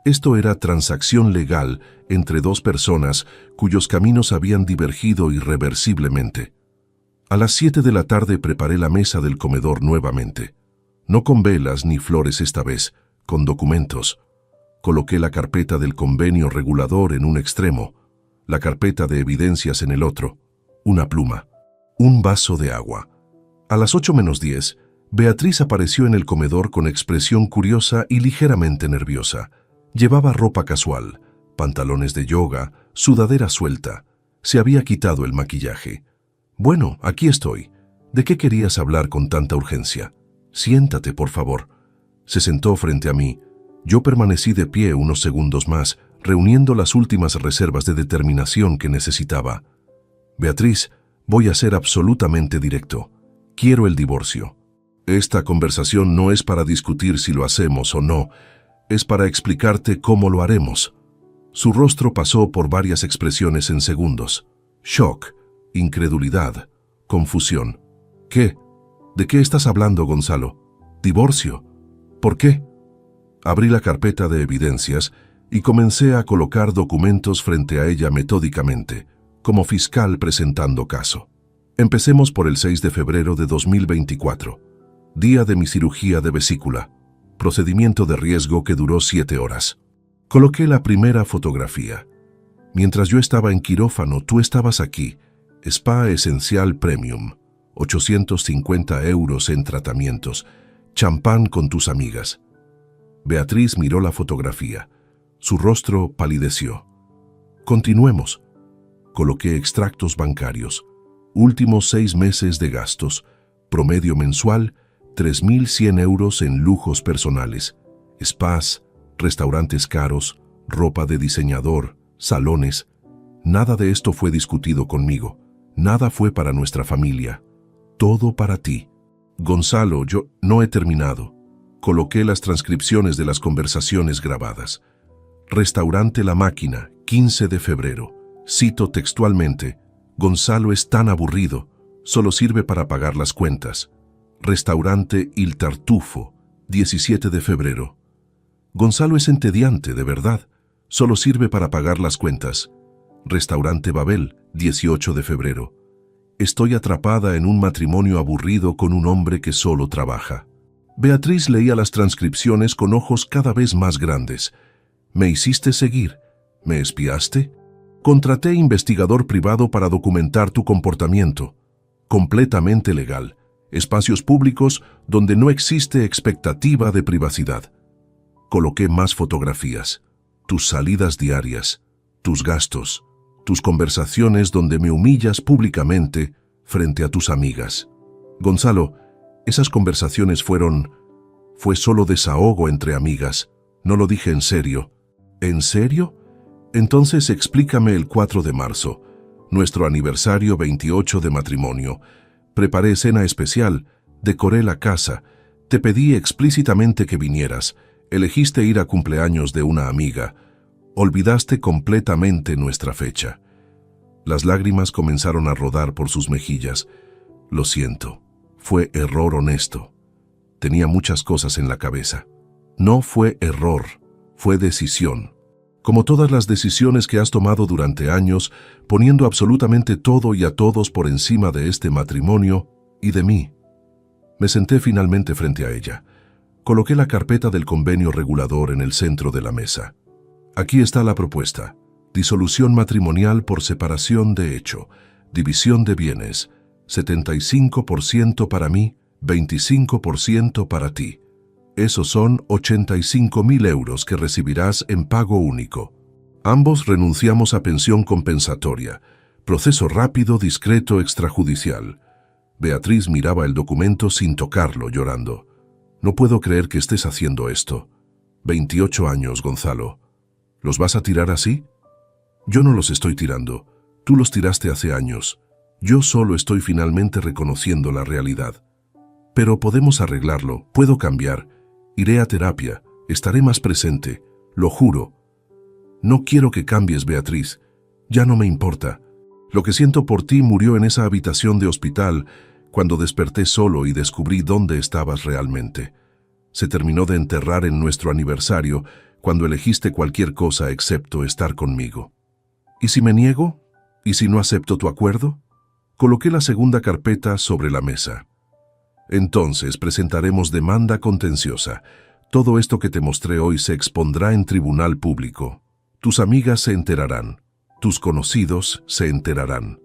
A: Esto era transacción legal entre 2 personas cuyos caminos habían divergido irreversiblemente. A las 7 de la tarde preparé la mesa del comedor nuevamente. No con velas ni flores esta vez, con documentos. Coloqué la carpeta del convenio regulador en un extremo, la carpeta de evidencias en el otro, una pluma, un vaso de agua. A las 8:10, Beatriz apareció en el comedor con expresión curiosa y ligeramente nerviosa. Llevaba ropa casual, pantalones de yoga, sudadera suelta. Se había quitado el maquillaje. «Bueno, aquí estoy. ¿De qué querías hablar con tanta urgencia? Siéntate, por favor». Se sentó frente a mí. Yo permanecí de pie unos segundos más, reuniendo las últimas reservas de determinación que necesitaba. «Beatriz, voy a ser absolutamente directo. Quiero el divorcio. Esta conversación no es para discutir si lo hacemos o no, es para explicarte cómo lo haremos». Su rostro pasó por varias expresiones en segundos. Shock, incredulidad, confusión. «¿Qué? ¿De qué estás hablando, Gonzalo? ¿Divorcio? ¿Por qué?» Abrí la carpeta de evidencias y comencé a colocar documentos frente a ella metódicamente, como fiscal presentando caso. Empecemos por el 6 de febrero de 2024, día de mi cirugía de vesícula, procedimiento de riesgo que duró 7 horas. Coloqué la primera fotografía. Mientras yo estaba en quirófano, tú estabas aquí. Spa Esencial Premium, 850 € en tratamientos, champán con tus amigas. Beatriz miró la fotografía. Su rostro palideció. «Continuemos». Coloqué extractos bancarios. Últimos 6 meses de gastos. Promedio mensual, 3.100 € en lujos personales. Spas, restaurantes caros, ropa de diseñador, salones. Nada de esto fue discutido conmigo. Nada fue para nuestra familia. Todo para ti. Gonzalo, yo no he terminado. Coloqué las transcripciones de las conversaciones grabadas. Restaurante La Máquina, 15 de febrero. Cito textualmente: Gonzalo es tan aburrido, solo sirve para pagar las cuentas. Restaurante Il Tartufo, 17 de febrero. Gonzalo es entediante, de verdad, solo sirve para pagar las cuentas. Restaurante Babel, 18 de febrero. Estoy atrapada en un matrimonio aburrido con un hombre que solo trabaja. Beatriz leía las transcripciones con ojos cada vez más grandes. ¿Me hiciste seguir? ¿Me espiaste? Contraté investigador privado para documentar tu comportamiento. Completamente legal. Espacios públicos donde no existe expectativa de privacidad. Coloqué más fotografías. Tus salidas diarias, tus gastos, tus conversaciones donde me humillas públicamente frente a tus amigas. Gonzalo, esas conversaciones fue solo desahogo entre amigas. No lo dije en serio. ¿En serio? Entonces explícame el 4 de marzo, nuestro aniversario 28 de matrimonio. Preparé cena especial, decoré la casa, te pedí explícitamente que vinieras, elegiste ir a cumpleaños de una amiga, olvidaste completamente nuestra fecha. Las lágrimas comenzaron a rodar por sus mejillas. Lo siento, fue error honesto. Tenía muchas cosas en la cabeza. No fue error, fue decisión. Como todas las decisiones que has tomado durante años, poniendo absolutamente todo y a todos por encima de este matrimonio y de mí. Me senté finalmente frente a ella. Coloqué la carpeta del convenio regulador en el centro de la mesa. Aquí está la propuesta. Disolución matrimonial por separación de hecho. División de bienes. 75% para mí, 25% para ti. Esos son 85.000 euros que recibirás en pago único. Ambos renunciamos a pensión compensatoria. Proceso rápido, discreto, extrajudicial. Beatriz miraba el documento sin tocarlo, llorando. No puedo creer que estés haciendo esto. 28 años, Gonzalo. ¿Los vas a tirar así? Yo no los estoy tirando. Tú los tiraste hace años. Yo solo estoy finalmente reconociendo la realidad. Pero podemos arreglarlo, puedo cambiar. Iré a terapia, estaré más presente, lo juro. No quiero que cambies, Beatriz. Ya no me importa. Lo que siento por ti murió en esa habitación de hospital cuando desperté solo y descubrí dónde estabas realmente. Se terminó de enterrar en nuestro aniversario cuando elegiste cualquier cosa excepto estar conmigo. ¿Y si me niego? ¿Y si no acepto tu acuerdo? Coloqué la segunda carpeta sobre la mesa. Entonces presentaremos demanda contenciosa. Todo esto que te mostré hoy se expondrá en tribunal público. Tus amigas se enterarán. Tus conocidos se enterarán.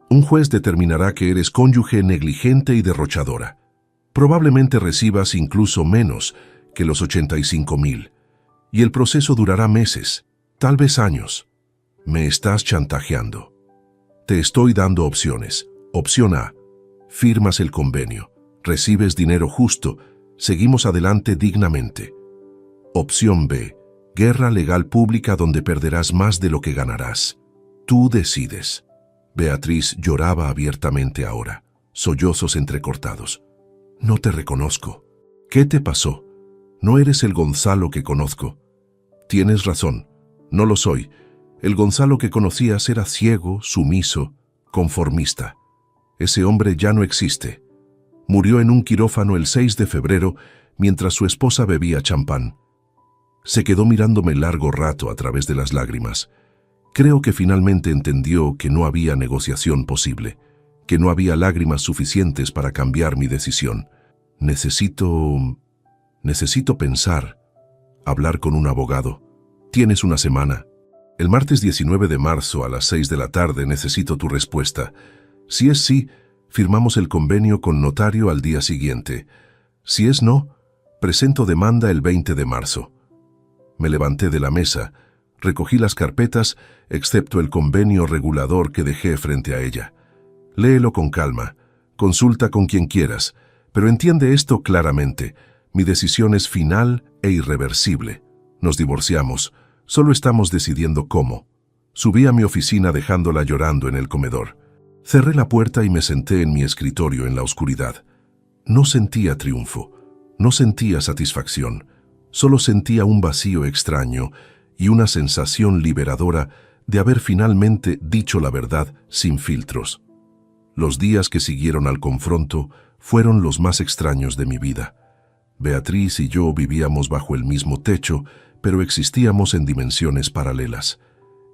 A: Un juez determinará que eres cónyuge negligente y derrochadora. Probablemente recibas incluso menos que los 85.000. Y el proceso durará meses, tal vez años. Me estás chantajeando. Te estoy dando opciones. Opción A. Firmas el convenio. Recibes dinero justo, seguimos adelante dignamente. Opción B. Guerra legal pública donde perderás más de lo que ganarás. Tú decides. Beatriz lloraba abiertamente ahora, sollozos entrecortados. No te reconozco. ¿Qué te pasó? No eres el Gonzalo que conozco. Tienes razón, no lo soy. El Gonzalo que conocías era ciego, sumiso, conformista. Ese hombre ya no existe. Murió en un quirófano el 6 de febrero mientras su esposa bebía champán. Se quedó mirándome largo rato a través de las lágrimas. Creo que finalmente entendió que no había negociación posible, que no había lágrimas suficientes para cambiar mi decisión. Necesito pensar, hablar con un abogado. Tienes una semana. El martes 19 de marzo a las 6 de la tarde necesito tu respuesta. Si es sí, firmamos el convenio con notario al día siguiente. Si es no, presento demanda el 20 de marzo. Me levanté de la mesa, recogí las carpetas, excepto el convenio regulador que dejé frente a ella. Léelo con calma, consulta con quien quieras, pero entiende esto claramente. Mi decisión es final e irreversible. Nos divorciamos, solo estamos decidiendo cómo. Subí a mi oficina dejándola llorando en el comedor. Cerré la puerta y me senté en mi escritorio en la oscuridad. No sentía triunfo, no sentía satisfacción, solo sentía un vacío extraño y una sensación liberadora de haber finalmente dicho la verdad sin filtros. Los días que siguieron al confronto fueron los más extraños de mi vida. Beatriz y yo vivíamos bajo el mismo techo, pero existíamos en dimensiones paralelas.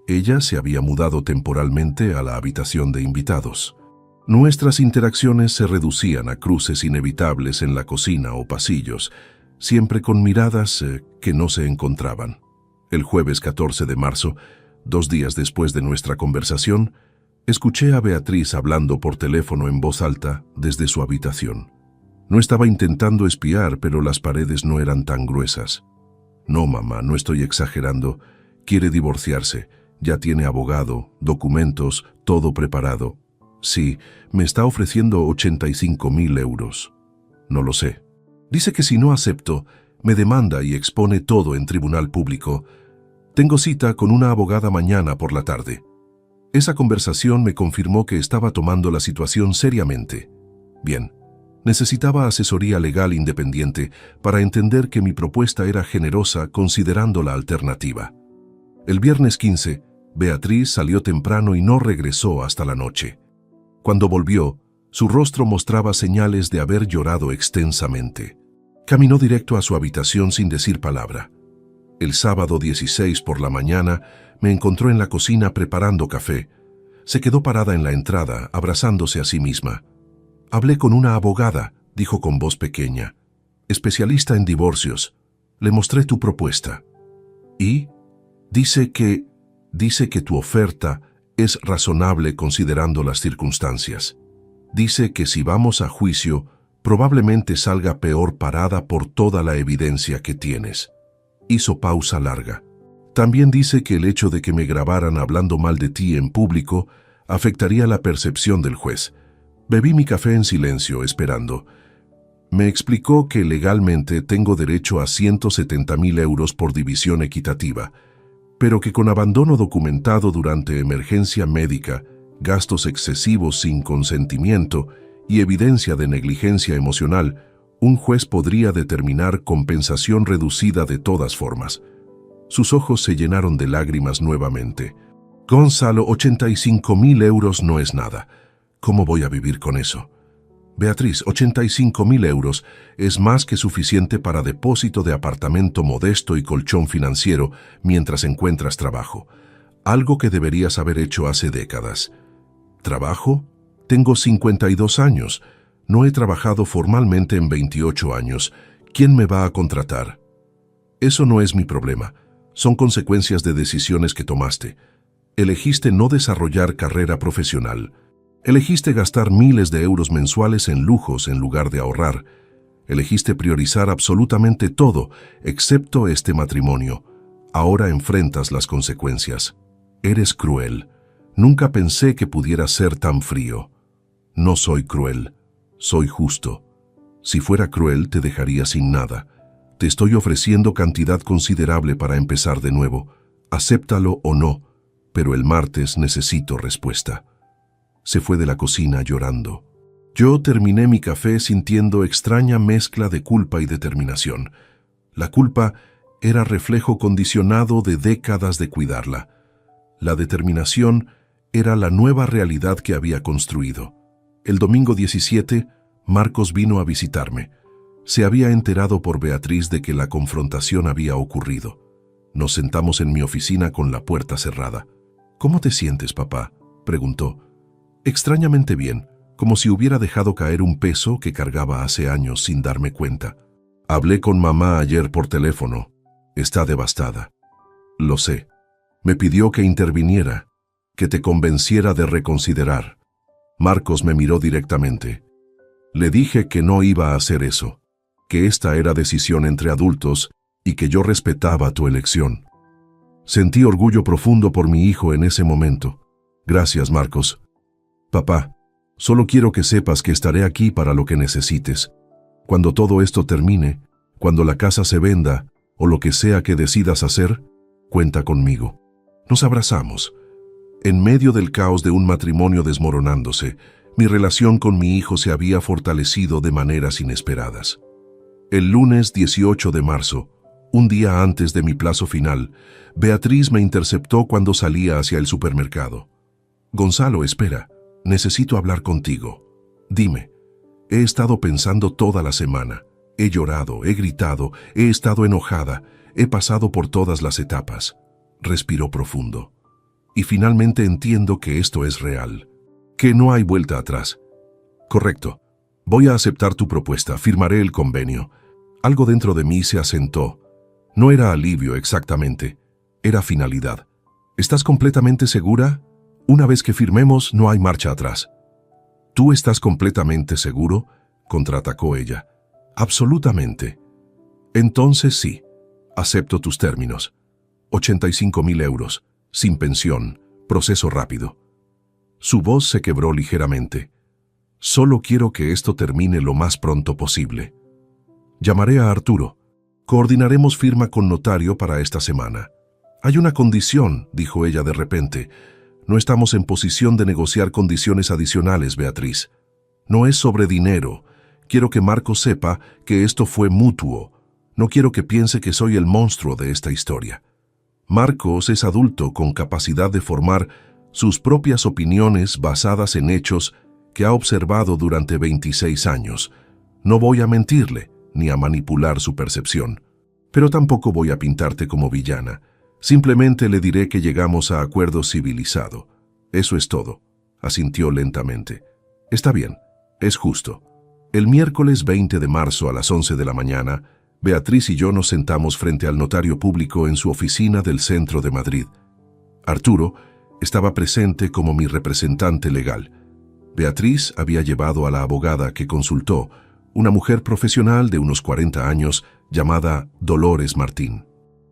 A: Ella se había mudado temporalmente a la habitación de invitados. Nuestras interacciones se reducían a cruces inevitables en la cocina o pasillos, siempre con miradas que no se encontraban. El jueves 14 de marzo, 2 días después de nuestra conversación, escuché a Beatriz hablando por teléfono en voz alta desde su habitación. No estaba intentando espiar, pero las paredes no eran tan gruesas. No, mamá, no estoy exagerando. Quiere divorciarse. Ya tiene abogado, documentos, todo preparado. Sí, me está ofreciendo 85.000 euros. No lo sé. Dice que si no acepto, me demanda y expone todo en tribunal público. Tengo cita con una abogada mañana por la tarde. Esa conversación me confirmó que estaba tomando la situación seriamente. Bien, necesitaba asesoría legal independiente para entender que mi propuesta era generosa considerando la alternativa. El viernes 15, Beatriz salió temprano y no regresó hasta la noche. Cuando volvió, su rostro mostraba señales de haber llorado extensamente. Caminó directo a su habitación sin decir palabra. El sábado 16 por la mañana me encontró en la cocina preparando café. Se quedó parada en la entrada, abrazándose a sí misma. Hablé con una abogada, dijo con voz pequeña, especialista en divorcios. Le mostré tu propuesta. Y dice que tu oferta es razonable considerando las circunstancias. Dice que si vamos a juicio, probablemente salga peor parada por toda la evidencia que tienes. Hizo pausa larga. También dice que el hecho de que me grabaran hablando mal de ti en público afectaría la percepción del juez. Bebí mi café en silencio, esperando. Me explicó que legalmente tengo derecho a 170.000 euros por división equitativa, pero que con abandono documentado durante emergencia médica, gastos excesivos sin consentimiento y evidencia de negligencia emocional, un juez podría determinar compensación reducida de todas formas. Sus ojos se llenaron de lágrimas nuevamente. Gonzalo, 85.000 euros no es nada. ¿Cómo voy a vivir con eso? Beatriz, 85.000 euros es más que suficiente para depósito de apartamento modesto y colchón financiero mientras encuentras trabajo. Algo que deberías haber hecho hace décadas. ¿Trabajo? Tengo 52 años. No he trabajado formalmente en 28 años. ¿Quién me va a contratar? Eso no es mi problema. Son consecuencias de decisiones que tomaste. Elegiste no desarrollar carrera profesional. Elegiste gastar miles de euros mensuales en lujos en lugar de ahorrar. Elegiste priorizar absolutamente todo, excepto este matrimonio. Ahora enfrentas las consecuencias. Eres cruel. Nunca pensé que pudieras ser tan frío. No soy cruel. Soy justo. Si fuera cruel, te dejaría sin nada. Te estoy ofreciendo cantidad considerable para empezar de nuevo. Acéptalo o no, pero el martes necesito respuesta. Se fue de la cocina llorando. Yo terminé mi café sintiendo extraña mezcla de culpa y determinación. La culpa era reflejo condicionado de décadas de cuidarla. La determinación era la nueva realidad que había construido. El domingo 17, Marcos vino a visitarme. Se había enterado por Beatriz de que la confrontación había ocurrido. Nos sentamos en mi oficina con la puerta cerrada. ¿Cómo te sientes, papá?, preguntó. Extrañamente bien, como si hubiera dejado caer un peso que cargaba hace años sin darme cuenta. Hablé con mamá ayer por teléfono. Está devastada. Lo sé. Me pidió que interviniera, que te convenciera de reconsiderar. Marcos me miró directamente. Le dije que no iba a hacer eso, que esta era decisión entre adultos y que yo respetaba tu elección. Sentí orgullo profundo por mi hijo en ese momento. Gracias, Marcos. Papá, solo quiero que sepas que estaré aquí para lo que necesites. Cuando todo esto termine, cuando la casa se venda o lo que sea que decidas hacer, cuenta conmigo. Nos abrazamos. En medio del caos de un matrimonio desmoronándose, mi relación con mi hijo se había fortalecido de maneras inesperadas. El lunes 18 de marzo, Un día antes de mi plazo final, Beatriz me interceptó cuando salía hacia el supermercado. Gonzalo, espera, necesito hablar contigo. Dime, he estado pensando toda la semana. He llorado, he gritado, he estado enojada, he pasado por todas las etapas. Respiró profundo. Y finalmente entiendo que esto es real, que no hay vuelta atrás. Correcto. Voy a aceptar tu propuesta, firmaré el convenio. Algo dentro de mí se asentó. No era alivio exactamente, era finalidad. ¿Estás completamente segura? Una vez que firmemos, no hay marcha atrás. ¿Tú estás completamente seguro?, contraatacó ella. Absolutamente. Entonces sí, acepto tus términos. 85.000 euros, sin pensión, proceso rápido. Su voz se quebró ligeramente. Solo quiero que esto termine lo más pronto posible. Llamaré a Arturo. Coordinaremos firma con notario para esta semana. Hay una condición, dijo ella de repente. No estamos en posición de negociar condiciones adicionales, Beatriz. No es sobre dinero. Quiero que Marco sepa que esto fue mutuo. No quiero que piense que soy el monstruo de esta historia. Marcos es adulto con capacidad de formar sus propias opiniones basadas en hechos que ha observado durante 26 años. No voy a mentirle, ni a manipular su percepción. Pero tampoco voy a pintarte como villana. Simplemente le diré que llegamos a acuerdo civilizado. Eso es todo, asintió lentamente. Está bien, es justo. El miércoles 20 de marzo a las 11 de la mañana, Beatriz y yo nos sentamos frente al notario público en su oficina del centro de Madrid. Arturo estaba presente como mi representante legal. Beatriz había llevado a la abogada que consultó, una mujer profesional de unos 40 años llamada Dolores Martín.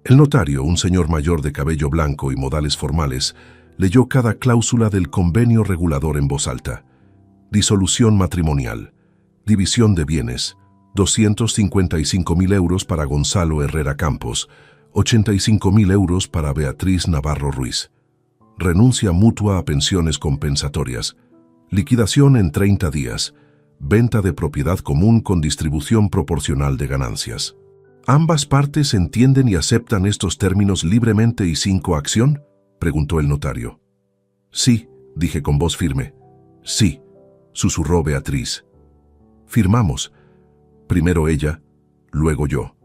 A: El notario, un señor mayor de cabello blanco y modales formales, leyó cada cláusula del convenio regulador en voz alta. Disolución matrimonial, división de bienes, 255.000 euros para Gonzalo Herrera Campos, 85.000 euros para Beatriz Navarro Ruiz. Renuncia mutua a pensiones compensatorias, liquidación en 30 días, venta de propiedad común con distribución proporcional de ganancias. ¿Ambas partes entienden y aceptan estos términos libremente y sin coacción?, preguntó el notario. Sí, dije con voz firme. Sí, susurró Beatriz. Firmamos. Primero ella, luego yo.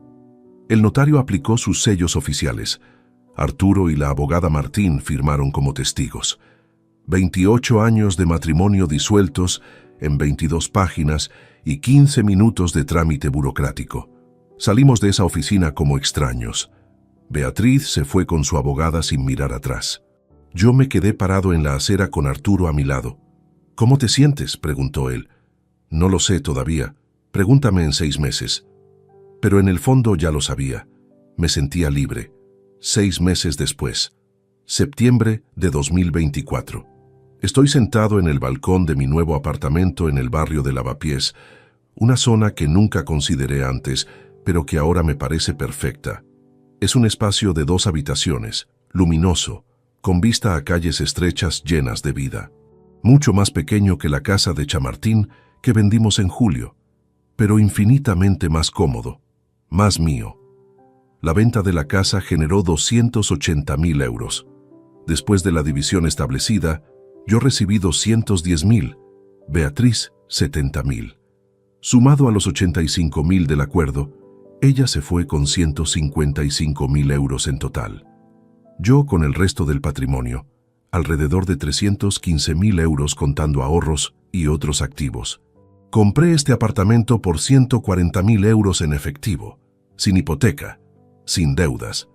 A: El notario aplicó sus sellos oficiales. Arturo y la abogada Martín firmaron como testigos. 28 años de matrimonio disueltos en 22 páginas y 15 minutos de trámite burocrático. Salimos de esa oficina como extraños. Beatriz se fue con su abogada sin mirar atrás. Yo me quedé parado en la acera con Arturo a mi lado. ¿Cómo te sientes?, preguntó él. No lo sé todavía. Pregúntame en 6 meses. Pero en el fondo ya lo sabía. Me sentía libre. 6 meses después. Septiembre de 2024. Estoy sentado en el balcón de mi nuevo apartamento en el barrio de Lavapiés, una zona que nunca consideré antes, pero que ahora me parece perfecta. Es un espacio de 2 habitaciones, luminoso, con vista a calles estrechas llenas de vida. Mucho más pequeño que la casa de Chamartín que vendimos en julio, pero infinitamente más cómodo, más mío. La venta de la casa generó 280.000 euros. Después de la división establecida, yo recibí 210.000, Beatriz 70.000. Sumado a los 85.000 del acuerdo, ella se fue con 155.000 euros en total. Yo con el resto del patrimonio, alrededor de 315.000 euros contando ahorros y otros activos. Compré este apartamento por 140.000 euros en efectivo, sin hipoteca, sin deudas.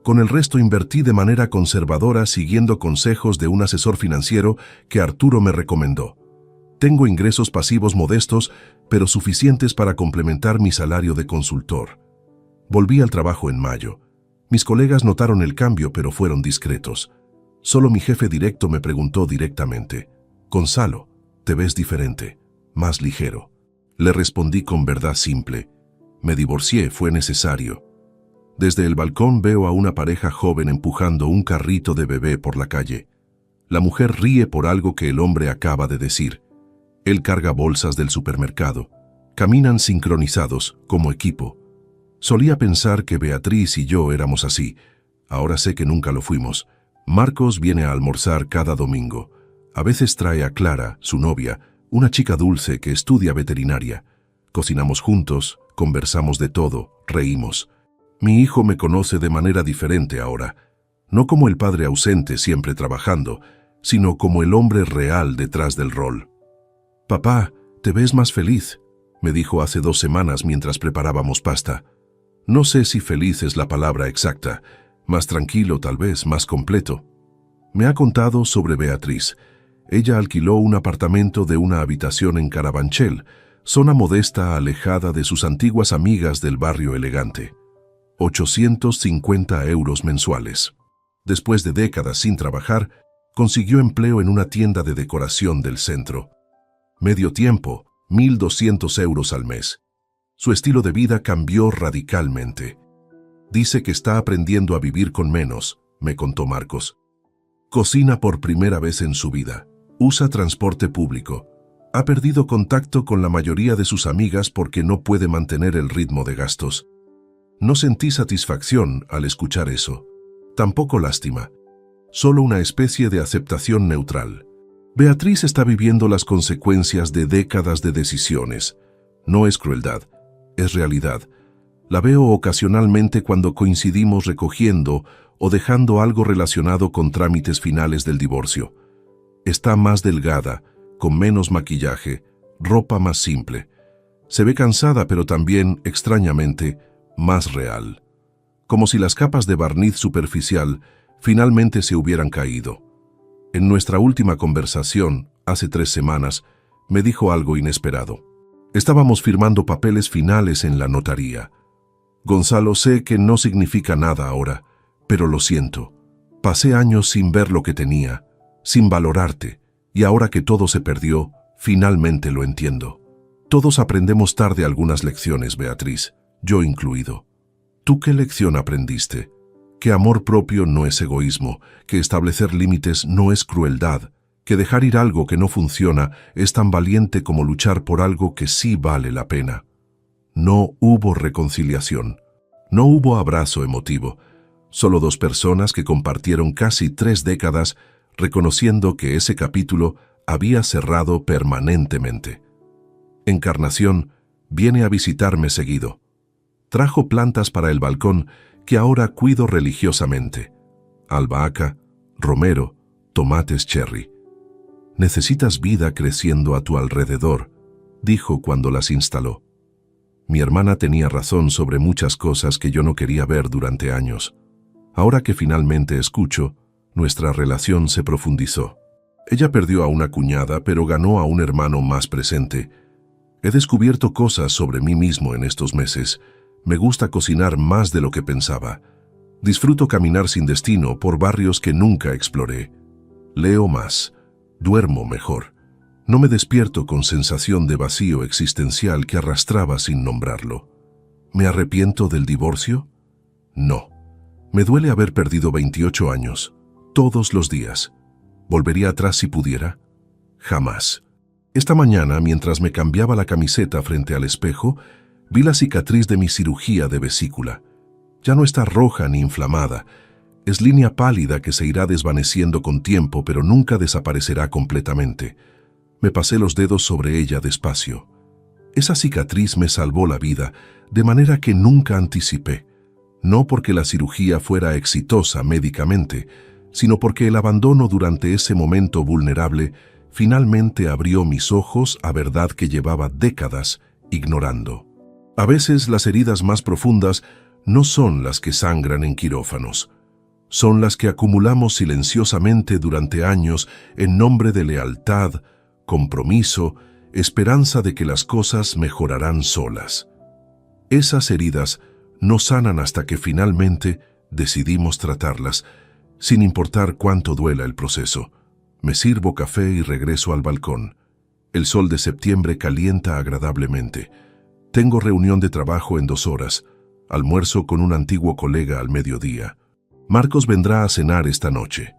A: Con el resto invertí de manera conservadora siguiendo consejos de un asesor financiero que Arturo me recomendó. Tengo ingresos pasivos modestos, pero suficientes para complementar mi salario de consultor. Volví al trabajo en mayo. Mis colegas notaron el cambio, pero fueron discretos. Solo mi jefe directo me preguntó directamente: «Gonzalo, te ves diferente, más ligero». Le respondí con verdad simple: «Me divorcié, fue necesario». Desde el balcón veo a una pareja joven empujando un carrito de bebé por la calle. La mujer ríe por algo que el hombre acaba de decir. Él carga bolsas del supermercado. Caminan sincronizados, como equipo. Solía pensar que Beatriz y yo éramos así. Ahora sé que nunca lo fuimos. Marcos viene a almorzar cada domingo. A veces trae a Clara, su novia, una chica dulce que estudia veterinaria. Cocinamos juntos, conversamos de todo, reímos. Mi hijo me conoce de manera diferente ahora. No como el padre ausente siempre trabajando, sino como el hombre real detrás del rol. «Papá, te ves más feliz», me dijo hace 2 semanas mientras preparábamos pasta. No sé si feliz es la palabra exacta, más tranquilo tal vez, más completo. Me ha contado sobre Beatriz. Ella alquiló un apartamento de una habitación en Carabanchel, zona modesta alejada de sus antiguas amigas del barrio elegante. 850 euros mensuales. Después de décadas sin trabajar, consiguió empleo en una tienda de decoración del centro. Medio tiempo, 1.200 euros al mes. Su estilo de vida cambió radicalmente. Dice que está aprendiendo a vivir con menos, me contó Marcos. Cocina por primera vez en su vida. Usa transporte público. Ha perdido contacto con la mayoría de sus amigas porque no puede mantener el ritmo de gastos. No sentí satisfacción al escuchar eso. Tampoco lástima. Solo una especie de aceptación neutral. Beatriz está viviendo las consecuencias de décadas de decisiones. No es crueldad, es realidad. La veo ocasionalmente cuando coincidimos recogiendo o dejando algo relacionado con trámites finales del divorcio. Está más delgada, con menos maquillaje, ropa más simple. Se ve cansada, pero también, extrañamente, más real. Como si las capas de barniz superficial finalmente se hubieran caído. En nuestra última conversación, hace 3 semanas, me dijo algo inesperado. Estábamos firmando papeles finales en la notaría. Gonzalo, sé que no significa nada ahora, pero lo siento. Pasé años sin ver lo que tenía, sin valorarte, y ahora que todo se perdió, finalmente lo entiendo. Todos aprendemos tarde algunas lecciones, Beatriz, yo incluido. ¿Tú qué lección aprendiste? Que amor propio no es egoísmo, que establecer límites no es crueldad, que dejar ir algo que no funciona es tan valiente como luchar por algo que sí vale la pena. No hubo reconciliación, no hubo abrazo emotivo, solo 2 personas que compartieron casi 3 décadas reconociendo que ese capítulo había cerrado permanentemente. Encarnación viene a visitarme seguido. Trajo plantas para el balcón que ahora cuido religiosamente. Albahaca, romero, tomates cherry. Necesitas vida creciendo a tu alrededor, dijo cuando las instaló. Mi hermana tenía razón sobre muchas cosas que yo no quería ver durante años. Ahora que finalmente escucho, nuestra relación se profundizó. Ella perdió a una cuñada, pero ganó a un hermano más presente. He descubierto cosas sobre mí mismo en estos meses. Me gusta cocinar más de lo que pensaba. Disfruto caminar sin destino por barrios que nunca exploré. Leo más. Duermo mejor. No me despierto con sensación de vacío existencial que arrastraba sin nombrarlo. ¿Me arrepiento del divorcio? No. Me duele haber perdido 28 años, todos los días. ¿Volvería atrás si pudiera? Jamás. Esta mañana, mientras me cambiaba la camiseta frente al espejo, vi la cicatriz de mi cirugía de vesícula. Ya no está roja ni inflamada. Es línea pálida que se irá desvaneciendo con tiempo, pero nunca desaparecerá completamente. Me pasé los dedos sobre ella despacio. Esa cicatriz me salvó la vida, de manera que nunca anticipé. No porque la cirugía fuera exitosa médicamente, sino porque el abandono durante ese momento vulnerable finalmente abrió mis ojos a verdad que llevaba décadas ignorando. A veces las heridas más profundas no son las que sangran en quirófanos. Son las que acumulamos silenciosamente durante años en nombre de lealtad, compromiso, esperanza de que las cosas mejorarán solas. Esas heridas no sanan hasta que finalmente decidimos tratarlas, sin importar cuánto duela el proceso. Me sirvo café y regreso al balcón. El sol de septiembre calienta agradablemente. Tengo reunión de trabajo en 2 horas. Almuerzo con un antiguo colega al mediodía. Marcos vendrá a cenar esta noche.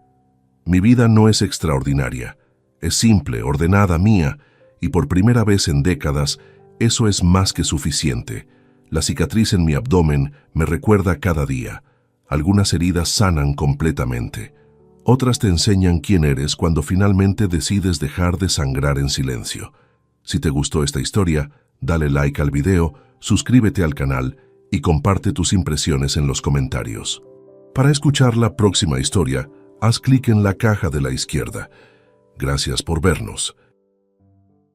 A: Mi vida no es extraordinaria. Es simple, ordenada, mía, y por primera vez en décadas, eso es más que suficiente. La cicatriz en mi abdomen me recuerda cada día. Algunas heridas sanan completamente. Otras te enseñan quién eres cuando finalmente decides dejar de sangrar en silencio. Si te gustó esta historia, dale like al video, suscríbete al canal y comparte tus impresiones en los comentarios. Para escuchar la próxima historia, haz clic en la caja de la izquierda. Gracias por vernos.